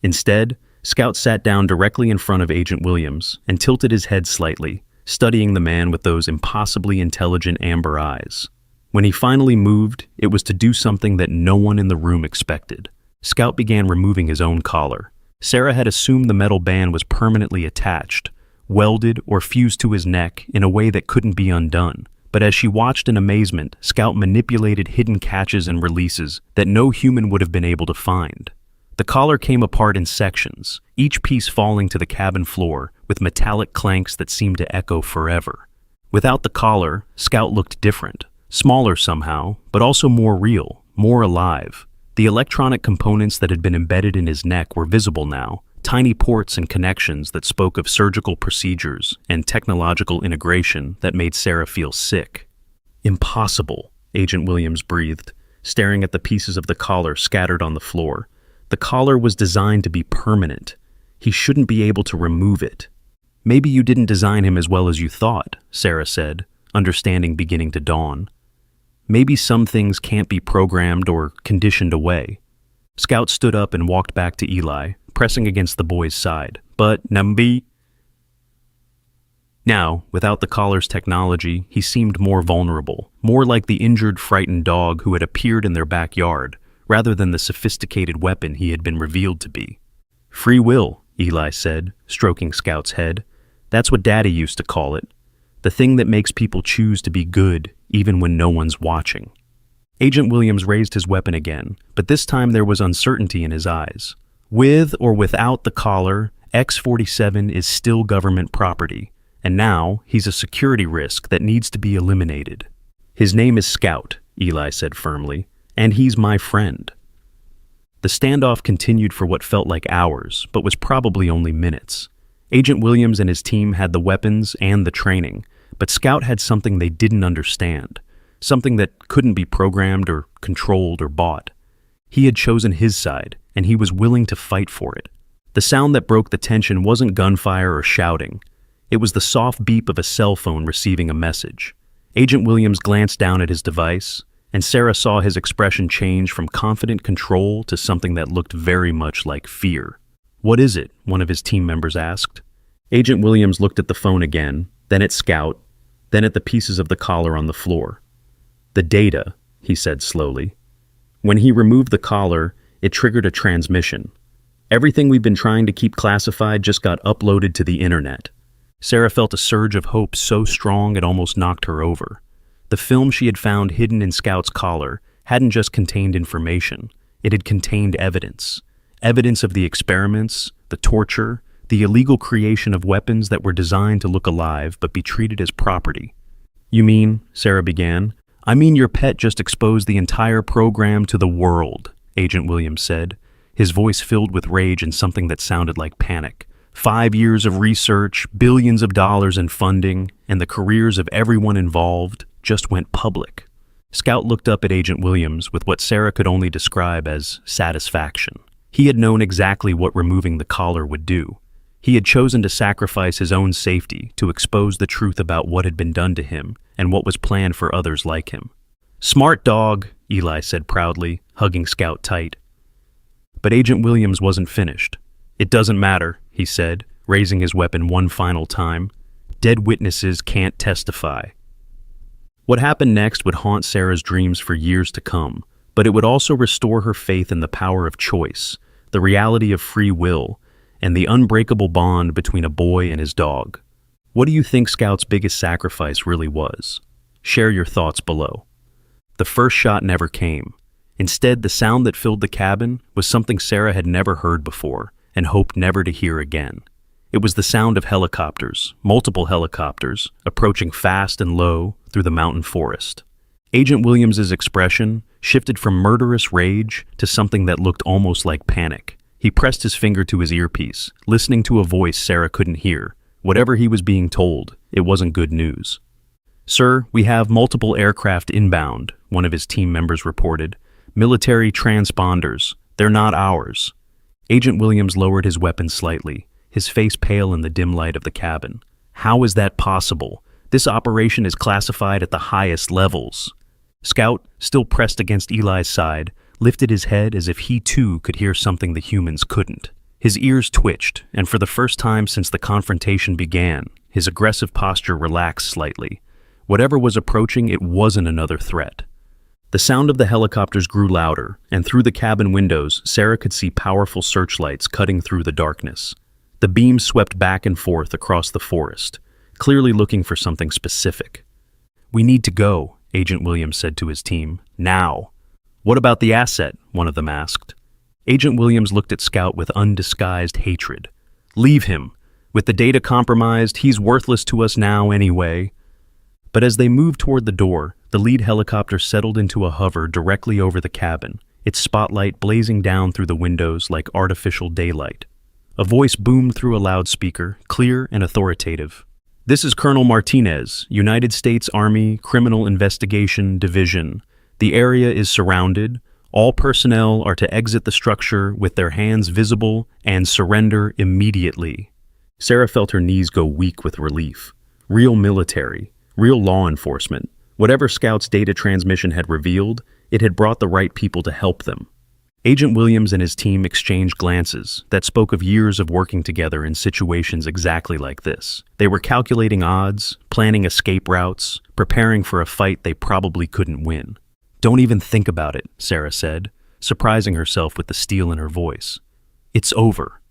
Instead, Scout sat down directly in front of Agent Williams and tilted his head slightly, studying the man with those impossibly intelligent amber eyes. When he finally moved, it was to do something that no one in the room expected. Scout began removing his own collar. Sarah had assumed the metal band was permanently attached, welded or fused to his neck in a way that couldn't be undone. But as she watched in amazement, Scout manipulated hidden catches and releases that no human would have been able to find. The collar came apart in sections, each piece falling to the cabin floor with metallic clanks that seemed to echo forever. Without the collar, Scout looked different, smaller somehow, but also more real, more alive. The electronic components that had been embedded in his neck were visible now, tiny ports and connections that spoke of surgical procedures and technological integration that made Sarah feel sick. Impossible, Agent Williams breathed, staring at the pieces of the collar scattered on the floor. The collar was designed to be permanent. He shouldn't be able to remove it. Maybe you didn't design him as well as you thought, Sarah said, understanding beginning to dawn. Maybe some things can't be programmed or conditioned away. Scout stood up and walked back to Eli, pressing against the boy's side. But, Nambi... Now, without the collar's technology, he seemed more vulnerable, more like the injured, frightened dog who had appeared in their backyard, rather than the sophisticated weapon he had been revealed to be. Free will, Eli said, stroking Scout's head. That's what Daddy used to call it. The thing that makes people choose to be good, even when no one's watching. Agent Williams raised his weapon again, but this time there was uncertainty in his eyes. With or without the collar, X-47 is still government property, and now he's a security risk that needs to be eliminated. His name is Scout, Eli said firmly, and he's my friend. The standoff continued for what felt like hours, but was probably only minutes. Agent Williams and his team had the weapons and the training, but Scout had something they didn't understand, something that couldn't be programmed or controlled or bought. He had chosen his side, and he was willing to fight for it. The sound that broke the tension wasn't gunfire or shouting. It was the soft beep of a cell phone receiving a message. Agent Williams glanced down at his device, and Sarah saw his expression change from confident control to something that looked very much like fear. "What is it?" one of his team members asked. Agent Williams looked at the phone again, then at Scout, then at the pieces of the collar on the floor. "The data," he said slowly. When he removed the collar, it triggered a transmission. Everything we've been trying to keep classified just got uploaded to the internet. Sarah felt a surge of hope so strong it almost knocked her over. The film she had found hidden in Scout's collar hadn't just contained information, it had contained evidence. Evidence of the experiments, the torture, the illegal creation of weapons that were designed to look alive but be treated as property. "You mean," Sarah began. "I mean your pet just exposed the entire program to the world," Agent Williams said, his voice filled with rage and something that sounded like panic. 5 years of research, billions of dollars in funding, and the careers of everyone involved just went public. Scout looked up at Agent Williams with what Sarah could only describe as satisfaction. He had known exactly what removing the collar would do. He had chosen to sacrifice his own safety to expose the truth about what had been done to him and what was planned for others like him. "Smart dog," Eli said proudly, hugging Scout tight. But Agent Williams wasn't finished. "It doesn't matter," he said, raising his weapon one final time. "Dead witnesses can't testify." What happened next would haunt Sarah's dreams for years to come, but it would also restore her faith in the power of choice, the reality of free will, and the unbreakable bond between a boy and his dog. What do you think Scout's biggest sacrifice really was? Share your thoughts below. The first shot never came. Instead, the sound that filled the cabin was something Sarah had never heard before and hoped never to hear again. It was the sound of helicopters, multiple helicopters, approaching fast and low through the mountain forest. Agent Williams's expression shifted from murderous rage to something that looked almost like panic. He pressed his finger to his earpiece, listening to a voice Sarah couldn't hear. Whatever he was being told, it wasn't good news. "Sir, we have multiple aircraft inbound," one of his team members reported. "Military transponders. They're not ours." Agent Williams lowered his weapon slightly, his face pale in the dim light of the cabin. "How is that possible? This operation is classified at the highest levels." Scout, still pressed against Eli's side, lifted his head as if he too could hear something the humans couldn't. His ears twitched, and for the first time since the confrontation began, his aggressive posture relaxed slightly. Whatever was approaching, it wasn't another threat. The sound of the helicopters grew louder, and through the cabin windows, Sarah could see powerful searchlights cutting through the darkness. The beams swept back and forth across the forest, clearly looking for something specific. "We need to go," Agent Williams said to his team. "Now." "What about the asset?" one of them asked. Agent Williams looked at Scout with undisguised hatred. "Leave him. With the data compromised, he's worthless to us now anyway." But as they moved toward the door, the lead helicopter settled into a hover directly over the cabin, its spotlight blazing down through the windows like artificial daylight. A voice boomed through a loudspeaker, clear and authoritative. "This is Colonel Martinez, United States Army Criminal Investigation Division. The area is surrounded. All personnel are to exit the structure with their hands visible and surrender immediately." Sarah felt her knees go weak with relief. Real military, real law enforcement. Whatever Scout's data transmission had revealed, it had brought the right people to help them. Agent Williams and his team exchanged glances that spoke of years of working together in situations exactly like this. They were calculating odds, planning escape routes, preparing for a fight they probably couldn't win. "Don't even think about it," Sarah said, surprising herself with the steel in her voice. "It's over."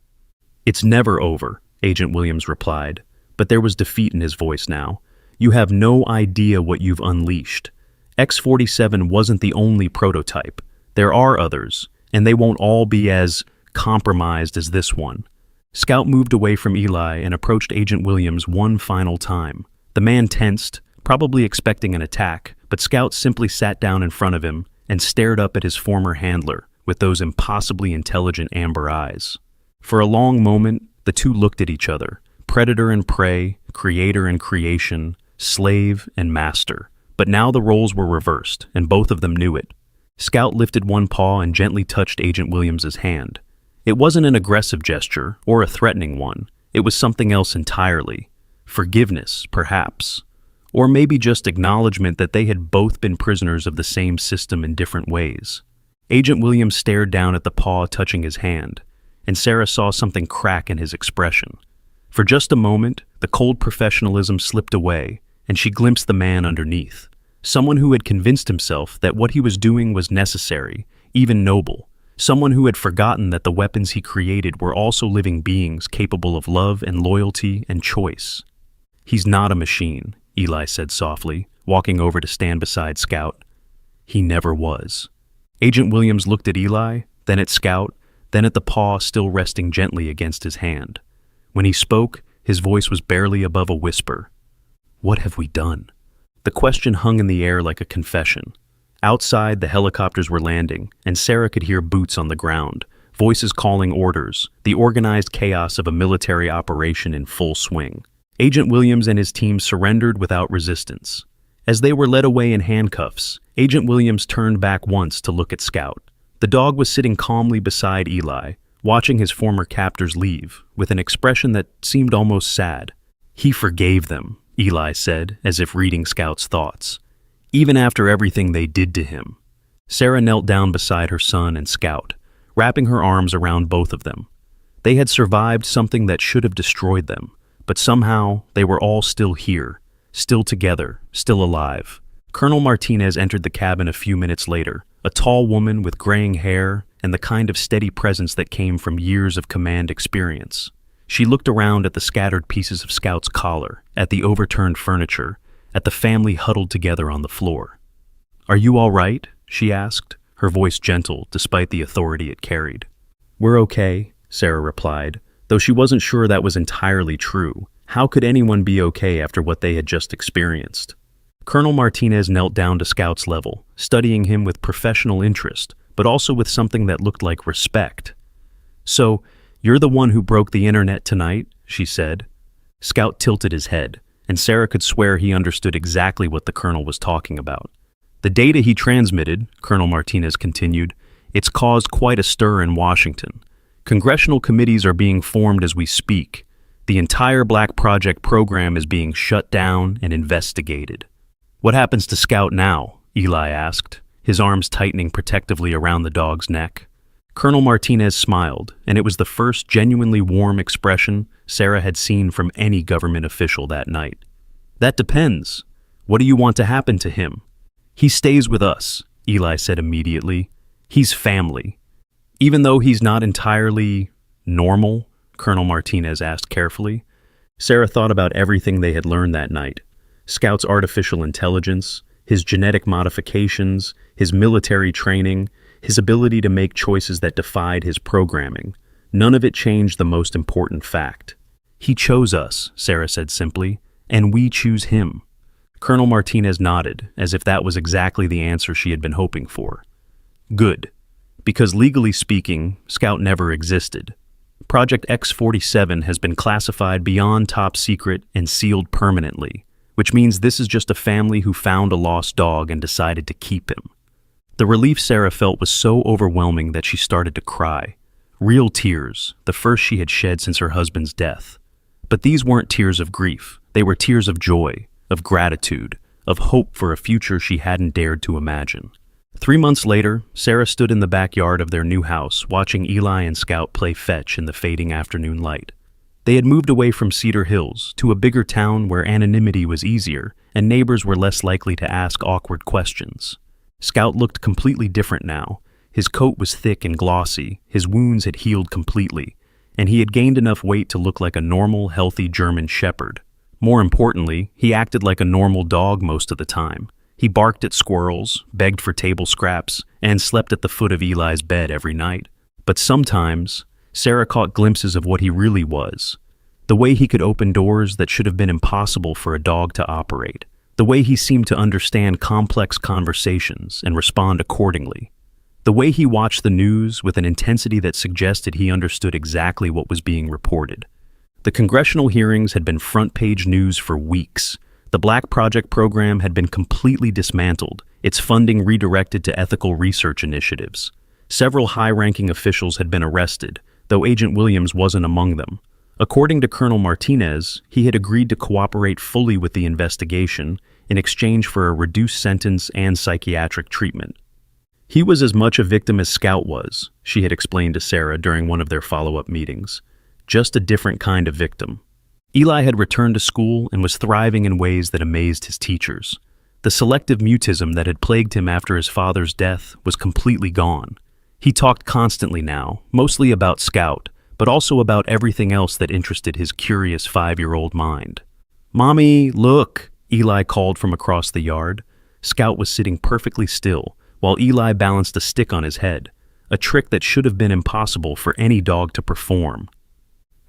"It's never over," Agent Williams replied, but there was defeat in his voice now. "You have no idea what you've unleashed. X-47 wasn't the only prototype. There are others, and they won't all be as compromised as this one." Scout moved away from Eli and approached Agent Williams one final time. The man tensed, probably expecting an attack, but Scout simply sat down in front of him and stared up at his former handler with those impossibly intelligent amber eyes. For a long moment, the two looked at each other, predator and prey, creator and creation, slave and master. But now the roles were reversed, and both of them knew it. Scout lifted one paw and gently touched Agent Williams's hand. It wasn't an aggressive gesture or a threatening one. It was something else entirely. Forgiveness, perhaps. Or maybe just acknowledgement that they had both been prisoners of the same system in different ways. Agent Williams stared down at the paw touching his hand, and Sarah saw something crack in his expression. For just a moment, the cold professionalism slipped away, and she glimpsed the man underneath. Someone who had convinced himself that what he was doing was necessary, even noble. Someone who had forgotten that the weapons he created were also living beings capable of love and loyalty and choice. "He's not a machine," Eli said softly, walking over to stand beside Scout. "He never was." Agent Williams looked at Eli, then at Scout, then at the paw still resting gently against his hand. When he spoke, his voice was barely above a whisper. "What have we done?" The question hung in the air like a confession. Outside, the helicopters were landing, and Sarah could hear boots on the ground, voices calling orders, the organized chaos of a military operation in full swing. Agent Williams and his team surrendered without resistance. As they were led away in handcuffs, Agent Williams turned back once to look at Scout. The dog was sitting calmly beside Eli, watching his former captors leave, with an expression that seemed almost sad. "He forgave them," Eli said, as if reading Scout's thoughts. "Even after everything they did to him." Sarah knelt down beside her son and Scout, wrapping her arms around both of them. They had survived something that should have destroyed them, but somehow they were all still here, still together, still alive. Colonel Martinez entered the cabin a few minutes later, a tall woman with graying hair and the kind of steady presence that came from years of command experience. She looked around at the scattered pieces of Scout's collar, at the overturned furniture, at the family huddled together on the floor. "Are you all right?" she asked, her voice gentle despite the authority it carried. "We're okay," Sarah replied, though she wasn't sure that was entirely true. How could anyone be okay after what they had just experienced? Colonel Martinez knelt down to Scout's level, studying him with professional interest, but also with something that looked like respect. "So, you're the one who broke the internet tonight?" she said. Scout tilted his head, and Sarah could swear he understood exactly what the colonel was talking about. "The data he transmitted," Colonel Martinez continued, "it's caused quite a stir in Washington. Congressional committees are being formed as we speak. The entire Black Project program is being shut down and investigated." "What happens to Scout now?" Eli asked, his arms tightening protectively around the dog's neck. Colonel Martinez smiled, and it was the first genuinely warm expression Sarah had seen from any government official that night. "That depends. What do you want to happen to him?" "He stays with us," Eli said immediately. "He's family." "Even though he's not entirely normal?" Colonel Martinez asked carefully. Sarah thought about everything they had learned that night. Scout's artificial intelligence, his genetic modifications, his military training, his ability to make choices that defied his programming. None of it changed the most important fact. "He chose us," Sarah said simply, "and we choose him." Colonel Martinez nodded, as if that was exactly the answer she had been hoping for. "Good. Because legally speaking, Scout never existed. Project X-47 has been classified beyond top secret and sealed permanently, which means this is just a family who found a lost dog and decided to keep him." The relief Sarah felt was so overwhelming that she started to cry. Real tears, the first she had shed since her husband's death. But these weren't tears of grief. They were tears of joy, of gratitude, of hope for a future she hadn't dared to imagine. 3 months later, Sarah stood in the backyard of their new house, watching Eli and Scout play fetch in the fading afternoon light. They had moved away from Cedar Hills to a bigger town where anonymity was easier and neighbors were less likely to ask awkward questions. Scout looked completely different now. His coat was thick and glossy, his wounds had healed completely, and he had gained enough weight to look like a normal, healthy German shepherd. More importantly, he acted like a normal dog most of the time. He barked at squirrels, begged for table scraps, and slept at the foot of Eli's bed every night. But sometimes, Sarah caught glimpses of what he really was. The way he could open doors that should have been impossible for a dog to operate. The way he seemed to understand complex conversations and respond accordingly. The way he watched the news with an intensity that suggested he understood exactly what was being reported. The congressional hearings had been front-page news for weeks. The Black Project program had been completely dismantled, its funding redirected to ethical research initiatives. Several high-ranking officials had been arrested, though Agent Williams wasn't among them. According to Colonel Martinez, he had agreed to cooperate fully with the investigation in exchange for a reduced sentence and psychiatric treatment. He was as much a victim as Scout was, she had explained to Sarah during one of their follow-up meetings. Just a different kind of victim. Eli had returned to school and was thriving in ways that amazed his teachers. The selective mutism that had plagued him after his father's death was completely gone. He talked constantly now, mostly about Scout, but also about everything else that interested his curious 5-year-old mind. "Mommy, look," Eli called from across the yard. Scout was sitting perfectly still, while Eli balanced a stick on his head. a trick that should have been impossible for any dog to perform.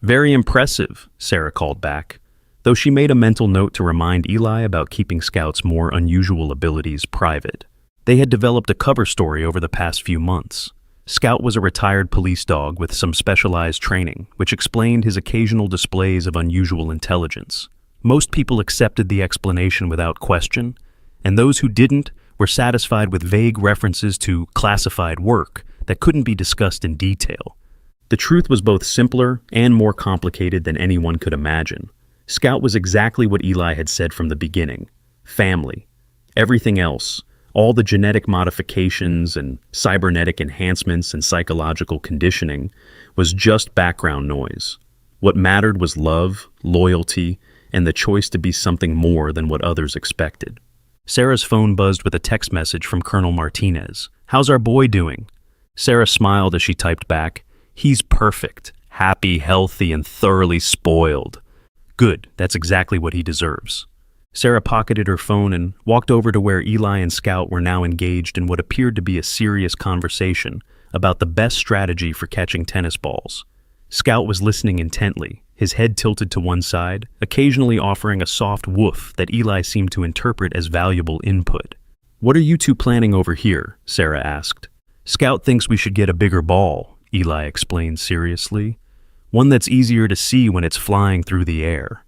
"Very impressive," Sarah called back, though she made a mental note to remind Eli about keeping Scout's more unusual abilities private. They had developed a cover story over the past few months. Scout was a retired police dog with some specialized training, which explained his occasional displays of unusual intelligence. Most people accepted the explanation without question, and those who didn't were satisfied with vague references to classified work that couldn't be discussed in detail. The truth was both simpler and more complicated than anyone could imagine. Scout was exactly what Eli had said from the beginning: family. Everything else, all the genetic modifications and cybernetic enhancements and psychological conditioning, was just background noise. What mattered was love, loyalty, and the choice to be something more than what others expected. Sarah's phone buzzed with a text message from Colonel Martinez. "How's our boy doing?" Sarah smiled as she typed back, "He's perfect, happy, healthy, and thoroughly spoiled." "Good, that's exactly what he deserves." Sarah pocketed her phone and walked over to where Eli and Scout were now engaged in what appeared to be a serious conversation about the best strategy for catching tennis balls. Scout was listening intently, his head tilted to one side, occasionally offering a soft woof that Eli seemed to interpret as valuable input. "What are you two planning over here?" Sarah asked. "Scout thinks we should get a bigger ball," Eli explained seriously. "One that's easier to see when it's flying through the air."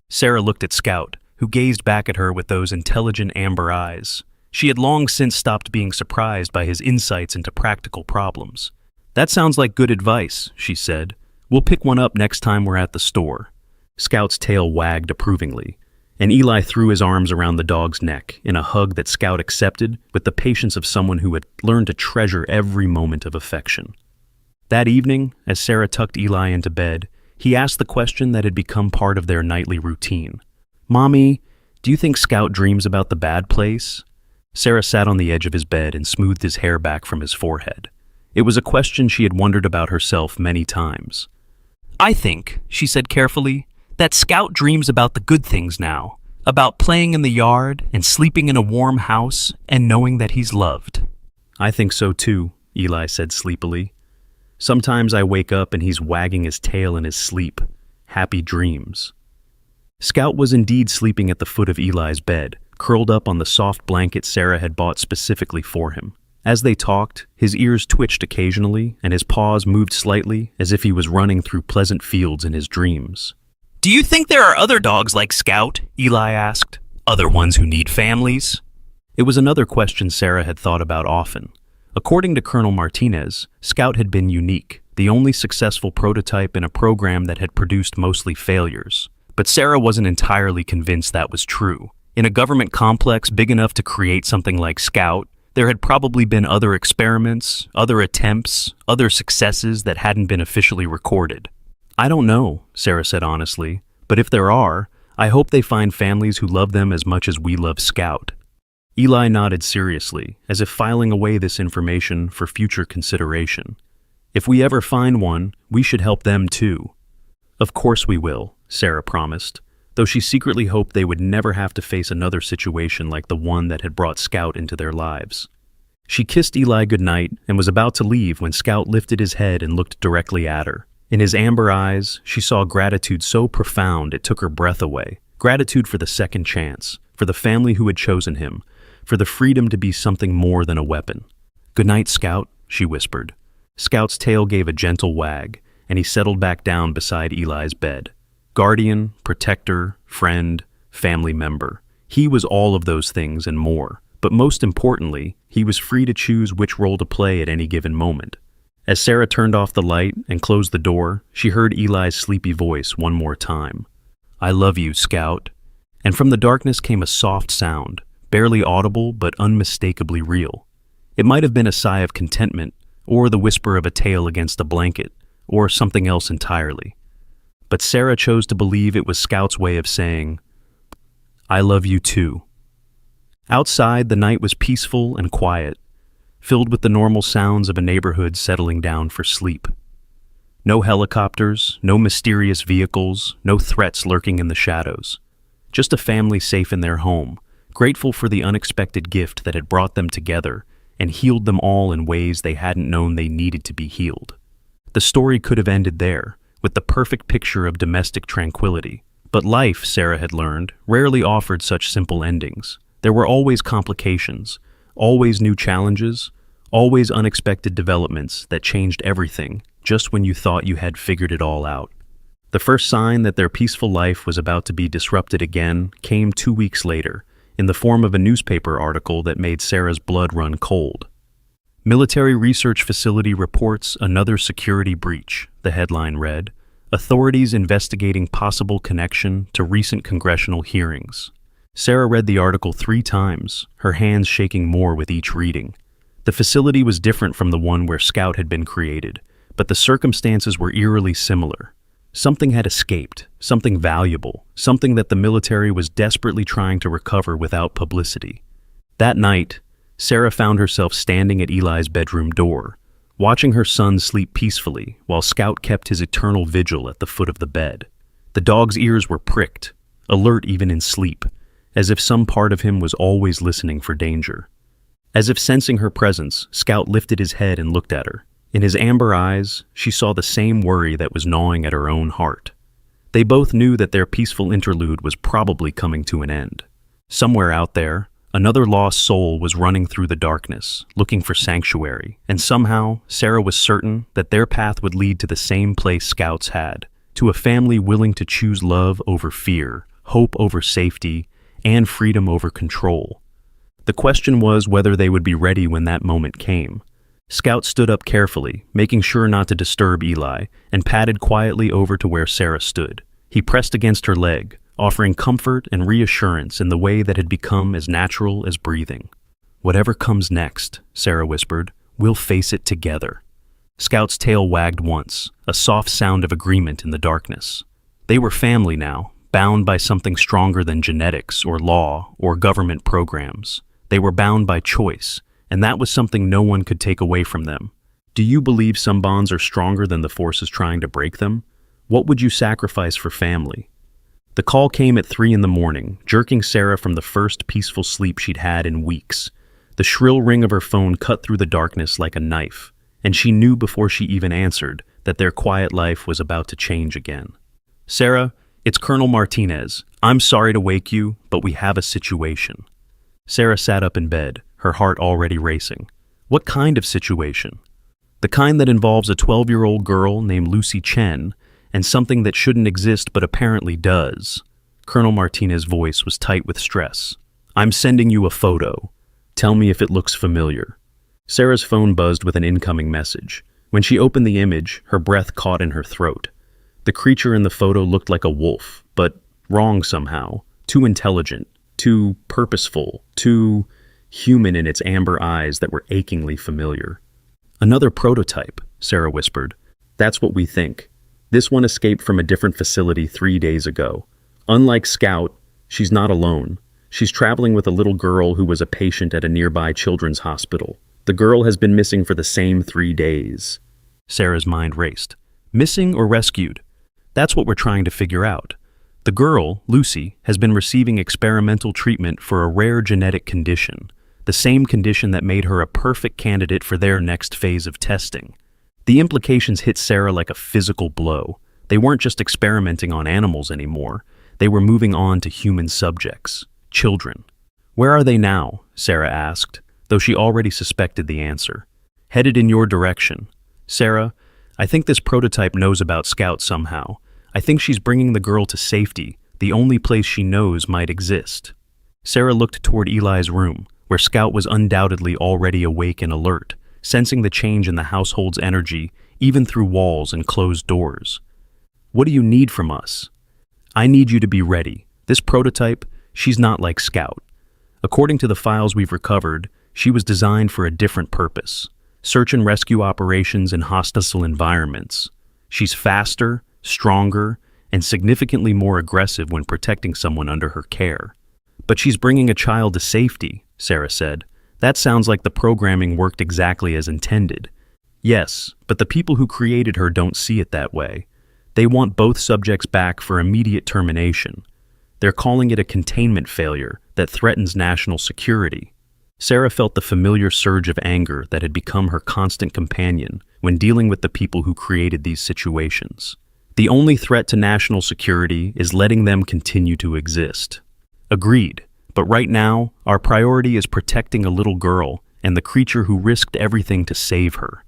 Sarah looked at Scout, who gazed back at her with those intelligent amber eyes. She had long since stopped being surprised by his insights into practical problems. "That sounds like good advice," she said. "We'll pick one up next time we're at the store." Scout's tail wagged approvingly, and Eli threw his arms around the dog's neck in a hug that Scout accepted with the patience of someone who had learned to treasure every moment of affection. That evening, as Sarah tucked Eli into bed, he asked the question that had become part of their nightly routine. "Mommy, do you think Scout dreams about the bad place?" Sarah sat on the edge of his bed and smoothed his hair back from his forehead. It was a question she had wondered about herself many times. "I think," she said carefully, "that Scout dreams about the good things now, about playing in the yard and sleeping in a warm house and knowing that he's loved." "I think so too," Eli said sleepily. "Sometimes I wake up and he's wagging his tail in his sleep. Happy dreams." Scout was indeed sleeping at the foot of Eli's bed, curled up on the soft blanket Sarah had bought specifically for him. As they talked, his ears twitched occasionally, and his paws moved slightly, as if he was running through pleasant fields in his dreams. "Do you think there are other dogs like Scout?" Eli asked. "Other ones who need families?" It was another question Sarah had thought about often. According to Colonel Martinez, Scout had been unique, the only successful prototype in a program that had produced mostly failures. But Sarah wasn't entirely convinced that was true. In a government complex big enough to create something like Scout, there had probably been other experiments, other attempts, other successes that hadn't been officially recorded. "I don't know," Sarah said honestly, "but if there are, I hope they find families who love them as much as we love Scout." Eli nodded seriously, as if filing away this information for future consideration. "If we ever find one, we should help them too." "Of course we will," Sarah promised, though she secretly hoped they would never have to face another situation like the one that had brought Scout into their lives. She kissed Eli goodnight and was about to leave when Scout lifted his head and looked directly at her. In his amber eyes, she saw gratitude so profound it took her breath away. Gratitude for the second chance, for the family who had chosen him, for the freedom to be something more than a weapon. "Good night, Scout," she whispered. Scout's tail gave a gentle wag, and he settled back down beside Eli's bed. Guardian, protector, friend, family member. He was all of those things and more, but most importantly, he was free to choose which role to play at any given moment. As Sarah turned off the light and closed the door, she heard Eli's sleepy voice one more time. "I love you, Scout." And from the darkness came a soft sound, barely audible but unmistakably real. It might have been a sigh of contentment, or the whisper of a tail against a blanket, or something else entirely. But Sarah chose to believe it was Scout's way of saying, "I love you too." Outside, the night was peaceful and quiet, filled with the normal sounds of a neighborhood settling down for sleep. No helicopters, no mysterious vehicles, no threats lurking in the shadows. Just a family safe in their home, grateful for the unexpected gift that had brought them together and healed them all in ways they hadn't known they needed to be healed. The story could have ended there, with the perfect picture of domestic tranquility. But life, Sarah had learned, rarely offered such simple endings. There were always complications, always new challenges, always unexpected developments that changed everything just when you thought you had figured it all out. The first sign that their peaceful life was about to be disrupted again came 2 weeks later, in the form of a newspaper article that made Sarah's blood run cold. Military Research Facility reports another security breach, the headline read. Authorities investigating possible connection to recent congressional hearings. Sarah read the article 3 times, her hands shaking more with each reading. The facility was different from the one where Scout had been created, but the circumstances were eerily similar. Something had escaped, something valuable, something that the military was desperately trying to recover without publicity. That night, Sarah found herself standing at Eli's bedroom door, watching her son sleep peacefully while Scout kept his eternal vigil at the foot of the bed. The dog's ears were pricked, alert even in sleep, as if some part of him was always listening for danger. As if sensing her presence, Scout lifted his head and looked at her. In his amber eyes, she saw the same worry that was gnawing at her own heart. They both knew that their peaceful interlude was probably coming to an end. Somewhere out there, another lost soul was running through the darkness, looking for sanctuary, and somehow, Sarah was certain that their path would lead to the same place Scout's had, to a family willing to choose love over fear, hope over safety, and freedom over control. The question was whether they would be ready when that moment came. Scout stood up carefully, making sure not to disturb Eli, and padded quietly over to where Sarah stood. He pressed against her leg, offering comfort and reassurance in the way that had become as natural as breathing. "Whatever comes next," Sarah whispered, "we'll face it together." Scout's tail wagged once, a soft sound of agreement in the darkness. They were family now, bound by something stronger than genetics or law or government programs. They were bound by choice, and that was something no one could take away from them. Do you believe some bonds are stronger than the forces trying to break them? What would you sacrifice for family? The call came at 3 in the morning, jerking Sarah from the first peaceful sleep she'd had in weeks. The shrill ring of her phone cut through the darkness like a knife, and she knew before she even answered that their quiet life was about to change again. "Sarah, it's Colonel Martinez. I'm sorry to wake you, but we have a situation." Sarah sat up in bed, her heart already racing. What kind of situation? The kind that involves a 12-year-old girl named Lucy Chen and something that shouldn't exist but apparently does. Colonel Martinez's voice was tight with stress. "I'm sending you a photo. Tell me if it looks familiar." Sarah's phone buzzed with an incoming message. When she opened the image, her breath caught in her throat. The creature in the photo looked like a wolf, but wrong somehow, too intelligent, too purposeful, too human in its amber eyes that were achingly familiar. "Another prototype," Sarah whispered. "That's what we think. This one escaped from a different facility 3 days ago. Unlike Scout, she's not alone. She's traveling with a little girl who was a patient at a nearby children's hospital. The girl has been missing for the same 3 days." Sarah's mind raced. Missing or rescued? That's what we're trying to figure out. The girl, Lucy, has been receiving experimental treatment for a rare genetic condition, the same condition that made her a perfect candidate for their next phase of testing. The implications hit Sarah like a physical blow. They weren't just experimenting on animals anymore. They were moving on to human subjects, children. "Where are they now?" Sarah asked, though she already suspected the answer. "Headed in your direction. Sarah, I think this prototype knows about Scout somehow. I think she's bringing the girl to safety, the only place she knows might exist." Sarah looked toward Eli's room, where Scout was undoubtedly already awake and alert, sensing the change in the household's energy, even through walls and closed doors. "What do you need from us?" "I need you to be ready. This prototype, she's not like Scout. According to the files we've recovered, she was designed for a different purpose. Search and rescue operations in hostile environments. She's faster, stronger, and significantly more aggressive when protecting someone under her care. But she's bringing a child to safety," Sarah said. "That sounds like the programming worked exactly as intended." "Yes, but the people who created her don't see it that way. They want both subjects back for immediate termination. They're calling it a containment failure that threatens national security." Sarah felt the familiar surge of anger that had become her constant companion when dealing with the people who created these situations. The only threat to national security is letting them continue to exist. Agreed, but right now, our priority is protecting a little girl and the creature who risked everything to save her.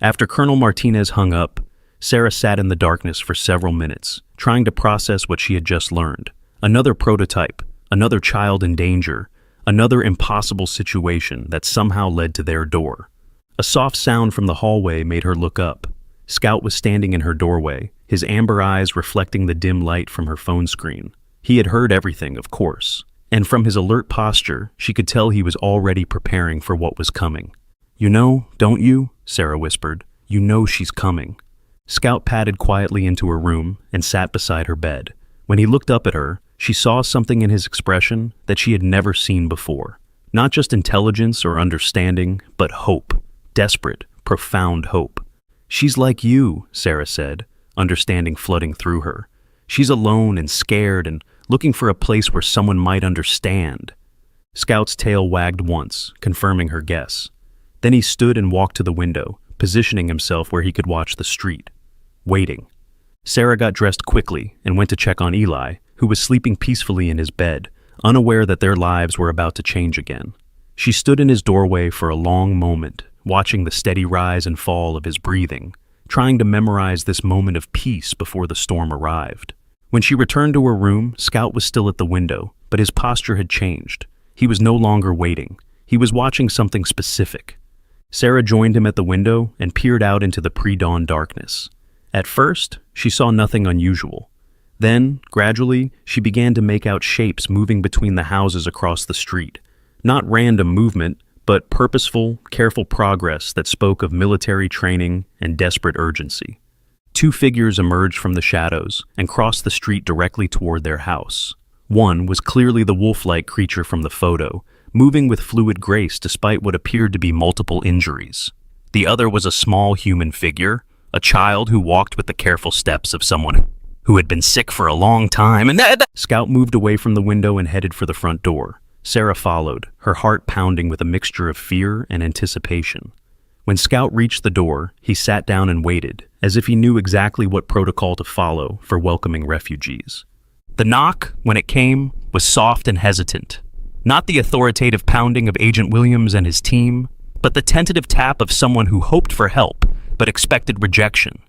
After Colonel Martinez hung up, Sarah sat in the darkness for several minutes, trying to process what she had just learned. Another prototype, another child in danger, another impossible situation that somehow led to their door. A soft sound from the hallway made her look up. Scout was standing in her doorway, his amber eyes reflecting the dim light from her phone screen. He had heard everything, of course, and from his alert posture, she could tell he was already preparing for what was coming. "You know, don't you?" Sarah whispered. "You know she's coming." Scout padded quietly into her room and sat beside her bed. When he looked up at her, she saw something in his expression that she had never seen before. Not just intelligence or understanding, but hope. Desperate, profound hope. "She's like you," Sarah said, understanding flooding through her. "She's alone and scared and looking for a place where someone might understand." Scout's tail wagged once, confirming her guess. Then he stood and walked to the window, positioning himself where he could watch the street. Waiting. Sarah got dressed quickly and went to check on Eli, who was sleeping peacefully in his bed, unaware that their lives were about to change again. She stood in his doorway for a long moment, watching the steady rise and fall of his breathing, trying to memorize this moment of peace before the storm arrived. When she returned to her room, Scout was still at the window, but his posture had changed. He was no longer waiting. He was watching something specific. Sarah joined him at the window and peered out into the pre-dawn darkness. At first, she saw nothing unusual. Then, gradually, she began to make out shapes moving between the houses across the street. Not random movement, but purposeful, careful progress that spoke of military training and desperate urgency. Two figures emerged from the shadows and crossed the street directly toward their house. One was clearly the wolf-like creature from the photo, moving with fluid grace despite what appeared to be multiple injuries. The other was a small human figure, a child who walked with the careful steps of someone who had been sick for a long time, and Scout moved away from the window and headed for the front door. Sarah followed, her heart pounding with a mixture of fear and anticipation. When Scout reached the door, he sat down and waited, as if he knew exactly what protocol to follow for welcoming refugees. The knock, when it came, was soft and hesitant. Not the authoritative pounding of Agent Williams and his team, but the tentative tap of someone who hoped for help, but expected rejection.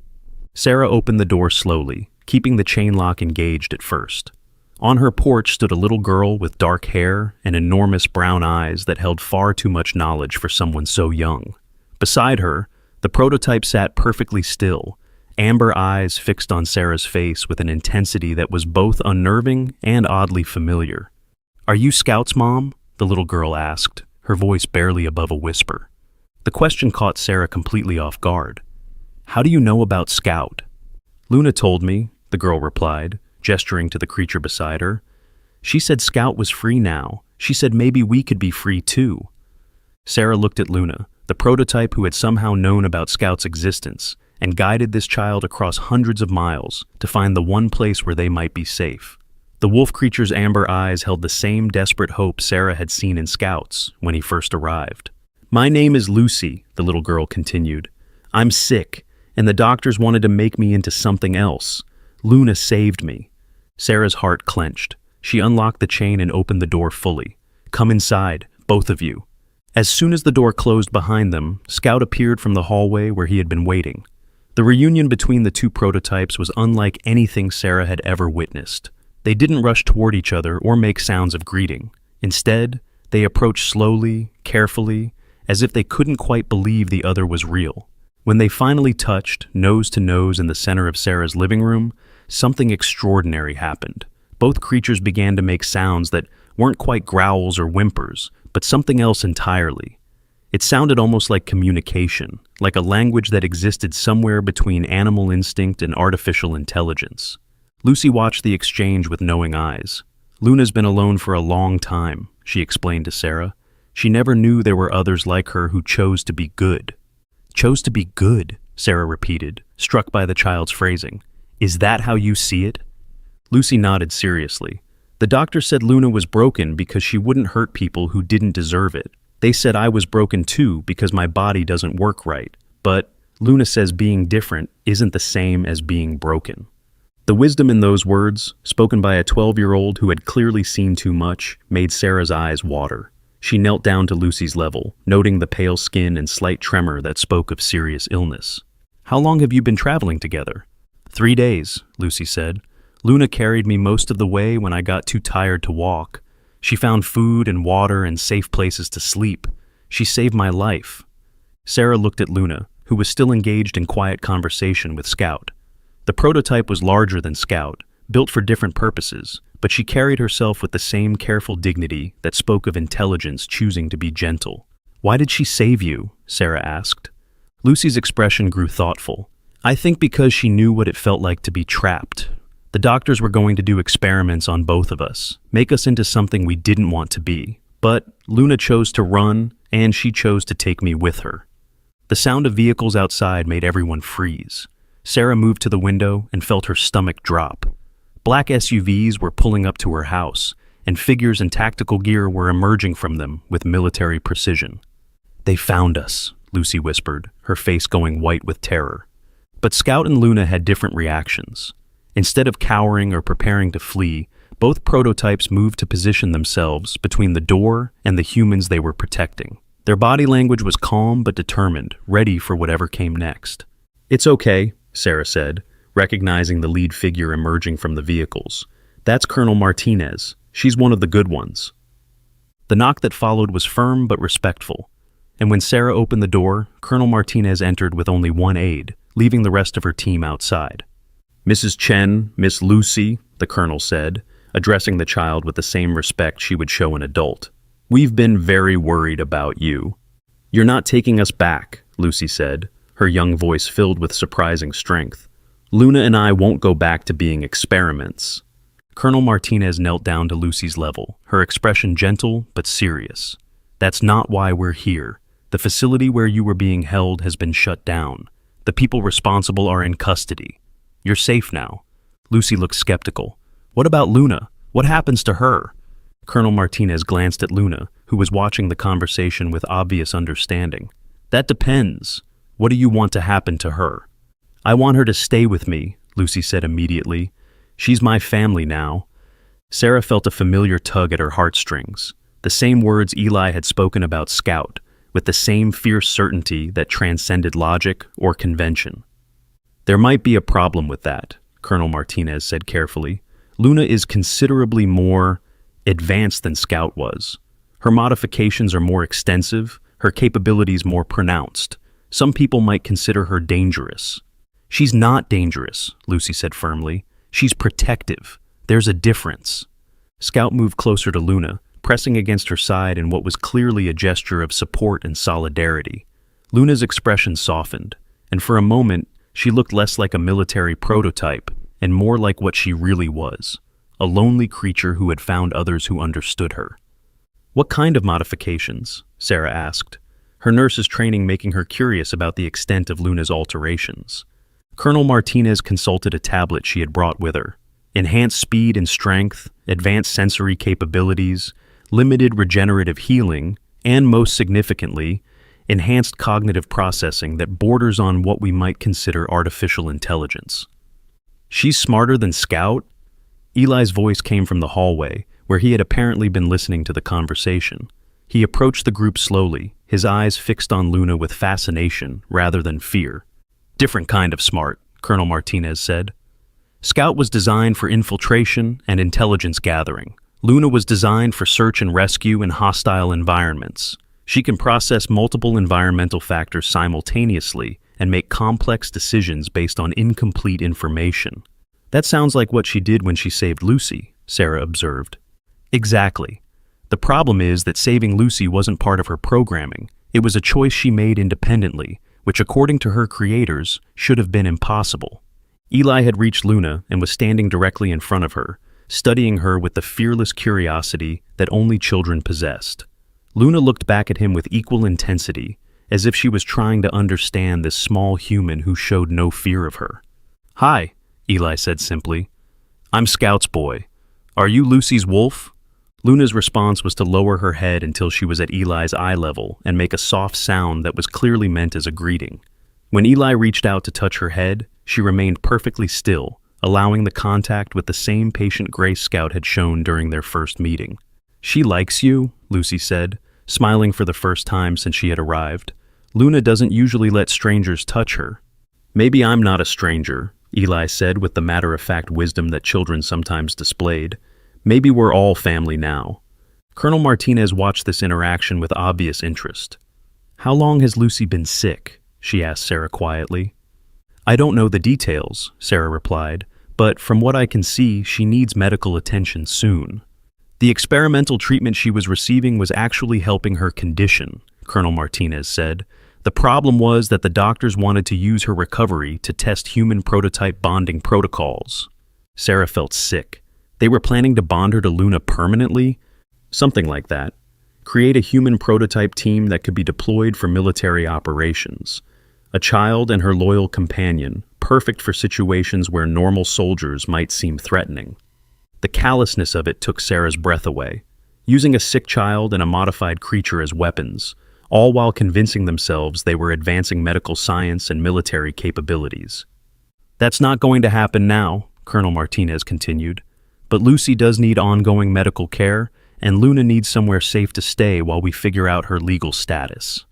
Sarah opened the door slowly, keeping the chain lock engaged at first. On her porch stood a little girl with dark hair and enormous brown eyes that held far too much knowledge for someone so young. Beside her, the prototype sat perfectly still, amber eyes fixed on Sarah's face with an intensity that was both unnerving and oddly familiar. "Are you Scout's mom?" the little girl asked, her voice barely above a whisper. The question caught Sarah completely off guard. "How do you know about Scout?" "Luna told me," the girl replied, gesturing to the creature beside her. "She said Scout was free now. She said maybe we could be free too." Sarah looked at Luna, the prototype who had somehow known about Scout's existence and guided this child across hundreds of miles to find the one place where they might be safe. The wolf creature's amber eyes held the same desperate hope Sarah had seen in Scout's when he first arrived. "My name is Lucy," the little girl continued. "I'm sick, and the doctors wanted to make me into something else. Luna saved me." Sarah's heart clenched. She unlocked the chain and opened the door fully. "Come inside, both of you." As soon as the door closed behind them, Scout appeared from the hallway where he had been waiting. The reunion between the two prototypes was unlike anything Sarah had ever witnessed. They didn't rush toward each other or make sounds of greeting. Instead, they approached slowly, carefully, as if they couldn't quite believe the other was real. When they finally touched, nose to nose in the center of Sarah's living room, something extraordinary happened. Both creatures began to make sounds that weren't quite growls or whimpers, but something else entirely. It sounded almost like communication, like a language that existed somewhere between animal instinct and artificial intelligence. Lucy watched the exchange with knowing eyes. "Luna's been alone for a long time," she explained to Sarah. "She never knew there were others like her who chose to be good." "Chose to be good," Sarah repeated, struck by the child's phrasing. "Is that how you see it?" Lucy nodded seriously. "The doctor said Luna was broken because she wouldn't hurt people who didn't deserve it. They said I was broken too because my body doesn't work right. But Luna says being different isn't the same as being broken. The wisdom in those words, spoken by a 12-year-old who had clearly seen too much, made Sarah's eyes water. She knelt down to Lucy's level, noting the pale skin and slight tremor that spoke of serious illness. "How long have you been traveling together?" 3 days, Lucy said. "Luna carried me most of the way when I got too tired to walk. She found food and water and safe places to sleep. She saved my life." Sarah looked at Luna, who was still engaged in quiet conversation with Scout. The prototype was larger than Scout, built for different purposes, but she carried herself with the same careful dignity that spoke of intelligence choosing to be gentle. "Why did she save you?" Sarah asked. Lucy's expression grew thoughtful. "I think because she knew what it felt like to be trapped. The doctors were going to do experiments on both of us, make us into something we didn't want to be. But Luna chose to run, and she chose to take me with her." The sound of vehicles outside made everyone freeze. Sarah moved to the window and felt her stomach drop. Black SUVs were pulling up to her house, and figures in tactical gear were emerging from them with military precision. "They found us," Lucy whispered, her face going white with terror. But Scout and Luna had different reactions. Instead of cowering or preparing to flee, both prototypes moved to position themselves between the door and the humans they were protecting. Their body language was calm but determined, ready for whatever came next. "It's okay," Sarah said, recognizing the lead figure emerging from the vehicles. "That's Colonel Martinez. She's one of the good ones." The knock that followed was firm but respectful, and when Sarah opened the door, Colonel Martinez entered with only one aide, leaving the rest of her team outside. "Mrs. Chen, Miss Lucy," the colonel said, addressing the child with the same respect she would show an adult. "We've been very worried about you." "You're not taking us back," Lucy said, her young voice filled with surprising strength. "Luna and I won't go back to being experiments." Colonel Martinez knelt down to Lucy's level, her expression gentle but serious. "That's not why we're here. The facility where you were being held has been shut down. The people responsible are in custody. You're safe now." Lucy looked skeptical. "What about Luna? What happens to her?" Colonel Martinez glanced at Luna, who was watching the conversation with obvious understanding. "That depends. What do you want to happen to her?" "I want her to stay with me," Lucy said immediately. "She's my family now." Sarah felt a familiar tug at her heartstrings, the same words Eli had spoken about Scout, with the same fierce certainty that transcended logic or convention. "There might be a problem with that," Colonel Martinez said carefully. "Luna is considerably more advanced than Scout was. Her modifications are more extensive, her capabilities more pronounced. Some people might consider her dangerous." "She's not dangerous," Lucy said firmly. "She's protective. There's a difference." Scout moved closer to Luna, pressing against her side in what was clearly a gesture of support and solidarity. Luna's expression softened, and for a moment, she looked less like a military prototype and more like what she really was, a lonely creature who had found others who understood her. "What kind of modifications?" Sarah asked, her nurse's training making her curious about the extent of Luna's alterations. Colonel Martinez consulted a tablet she had brought with her. Enhanced speed and strength, advanced sensory capabilities, limited regenerative healing, and most significantly, enhanced cognitive processing that borders on what we might consider artificial intelligence. "She's smarter than Scout?" Eli's voice came from the hallway, where he had apparently been listening to the conversation. He approached the group slowly, his eyes fixed on Luna with fascination rather than fear. "Different kind of smart," Colonel Martinez said. "Scout was designed for infiltration and intelligence gathering. Luna was designed for search and rescue in hostile environments. She can process multiple environmental factors simultaneously and make complex decisions based on incomplete information." "That sounds like what she did when she saved Lucy," Sarah observed. "Exactly. The problem is that saving Lucy wasn't part of her programming. It was a choice she made independently, which according to her creators should have been impossible." Eli had reached Luna and was standing directly in front of her, studying her with the fearless curiosity that only children possessed. Luna looked back at him with equal intensity, as if she was trying to understand this small human who showed no fear of her. "Hi," Eli said simply. "I'm Scout's boy. Are you Lucy's wolf?" Luna's response was to lower her head until she was at Eli's eye level and make a soft sound that was clearly meant as a greeting. When Eli reached out to touch her head, she remained perfectly still, allowing the contact with the same patient grace Scout had shown during their first meeting. "She likes you," Lucy said, smiling for the first time since she had arrived. "Luna doesn't usually let strangers touch her." "Maybe I'm not a stranger," Eli said with the matter-of-fact wisdom that children sometimes displayed. "Maybe we're all family now." Colonel Martinez watched this interaction with obvious interest. "How long has Lucy been sick?" she asked Sarah quietly. "I don't know the details," Sarah replied, "but from what I can see, she needs medical attention soon." "The experimental treatment she was receiving was actually helping her condition," Colonel Martinez said. "The problem was that the doctors wanted to use her recovery to test human prototype bonding protocols." Sarah felt sick. They were planning to bond her to Luna permanently? Something like that. Create a human prototype team that could be deployed for military operations. A child and her loyal companion, perfect for situations where normal soldiers might seem threatening. The callousness of it took Sarah's breath away. Using a sick child and a modified creature as weapons, all while convincing themselves they were advancing medical science and military capabilities. "That's not going to happen now," Colonel Martinez continued. "But Lucy does need ongoing medical care, and Luna needs somewhere safe to stay while we figure out her legal status."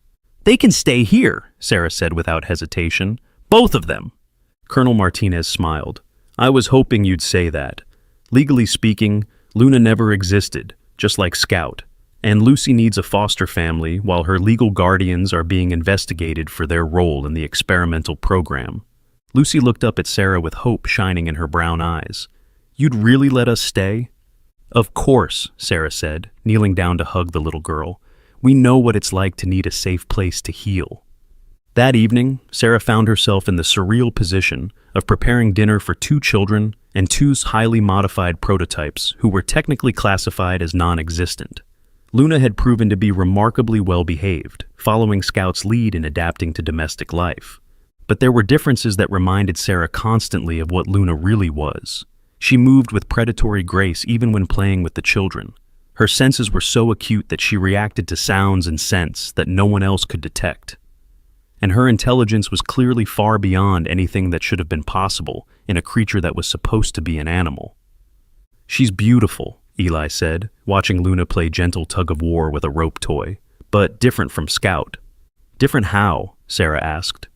"They can stay here," Sarah said without hesitation. "Both of them." Colonel Martinez smiled. "I was hoping you'd say that. Legally speaking, Luna never existed, just like Scout, and Lucy needs a foster family while her legal guardians are being investigated for their role in the experimental program." Lucy looked up at Sarah with hope shining in her brown eyes. "You'd really let us stay?" "Of course," Sarah said, kneeling down to hug the little girl. "We know what it's like to need a safe place to heal." That evening, Sarah found herself in the surreal position of preparing dinner for 2 children and 2 highly modified prototypes who were technically classified as non-existent. Luna had proven to be remarkably well-behaved, following Scout's lead in adapting to domestic life. But there were differences that reminded Sarah constantly of what Luna really was. She moved with predatory grace even when playing with the children. Her senses were so acute that she reacted to sounds and scents that no one else could detect. And her intelligence was clearly far beyond anything that should have been possible in a creature that was supposed to be an animal. "She's beautiful," Eli said, watching Luna play gentle tug-of-war with a rope toy, "but different from Scout." "Different how?" Sarah asked.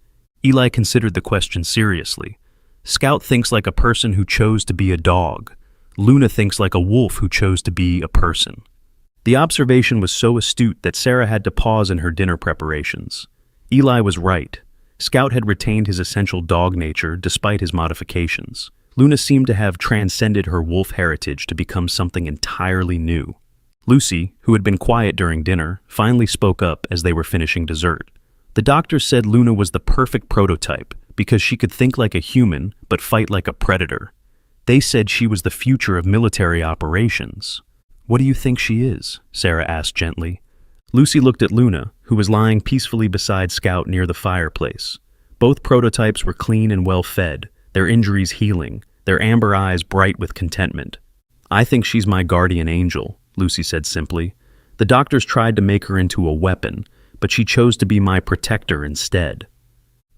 Eli considered the question seriously. "Scout thinks like a person who chose to be a dog. Luna thinks like a wolf who chose to be a person." The observation was so astute that Sarah had to pause in her dinner preparations. Eli was right. Scout had retained his essential dog nature despite his modifications. Luna seemed to have transcended her wolf heritage to become something entirely new. Lucy, who had been quiet during dinner, finally spoke up as they were finishing dessert. "The doctor said Luna was the perfect prototype because she could think like a human but fight like a predator. They said she was the future of military operations." "What do you think she is?" Sarah asked gently. Lucy looked at Luna, who was lying peacefully beside Scout near the fireplace. Both prototypes were clean and well-fed, their injuries healing, their amber eyes bright with contentment. "I think she's my guardian angel," Lucy said simply. "The doctors tried to make her into a weapon, but she chose to be my protector instead."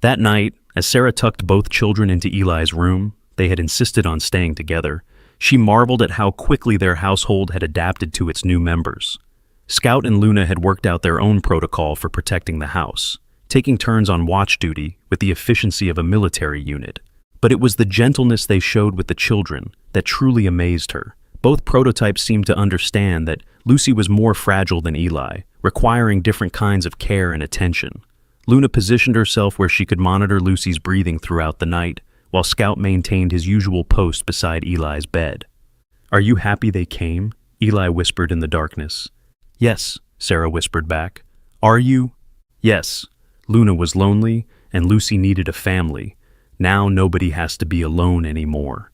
That night, as Sarah tucked both children into Eli's room, they had insisted on staying together, she marveled at how quickly their household had adapted to its new members. Scout and Luna had worked out their own protocol for protecting the house, taking turns on watch duty with the efficiency of a military unit. But it was the gentleness they showed with the children that truly amazed her. Both prototypes seemed to understand that Lucy was more fragile than Eli, requiring different kinds of care and attention. Luna positioned herself where she could monitor Lucy's breathing throughout the night, while Scout maintained his usual post beside Eli's bed. "Are you happy they came?" Eli whispered in the darkness. "Yes," Sarah whispered back. "Are you?" "Yes." Luna was lonely, and Lucy needed a family. Now nobody has to be alone anymore.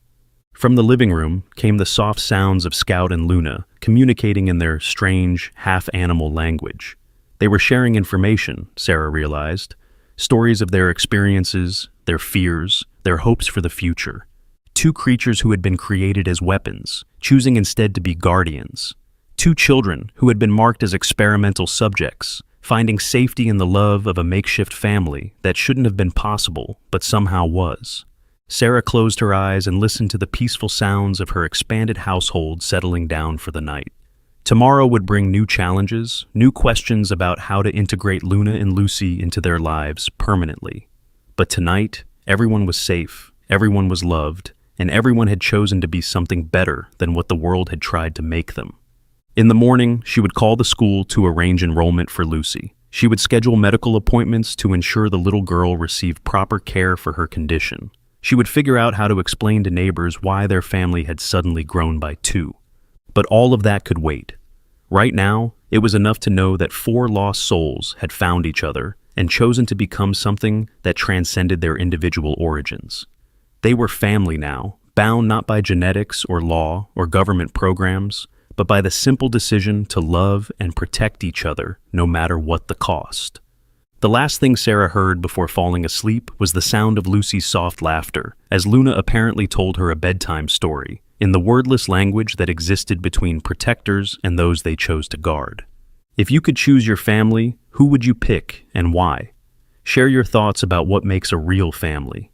From the living room came the soft sounds of Scout and Luna communicating in their strange, half-animal language. They were sharing information, Sarah realized, stories of their experiences, their fears, their hopes for the future. 2 creatures who had been created as weapons, choosing instead to be guardians. Two children who had been marked as experimental subjects, finding safety in the love of a makeshift family that shouldn't have been possible, but somehow was. Sarah closed her eyes and listened to the peaceful sounds of her expanded household settling down for the night. Tomorrow would bring new challenges, new questions about how to integrate Luna and Lucy into their lives permanently. But tonight, everyone was safe, everyone was loved, and everyone had chosen to be something better than what the world had tried to make them. In the morning, she would call the school to arrange enrollment for Lucy. She would schedule medical appointments to ensure the little girl received proper care for her condition. She would figure out how to explain to neighbors why their family had suddenly grown by 2. But all of that could wait. Right now, it was enough to know that 4 lost souls had found each other and chosen to become something that transcended their individual origins. They were family now, bound not by genetics or law or government programs, but by the simple decision to love and protect each other no matter what the cost. The last thing Sarah heard before falling asleep was the sound of Lucy's soft laughter, as Luna apparently told her a bedtime story, in the wordless language that existed between protectors and those they chose to guard. If you could choose your family, who would you pick and why? Share your thoughts about what makes a real family.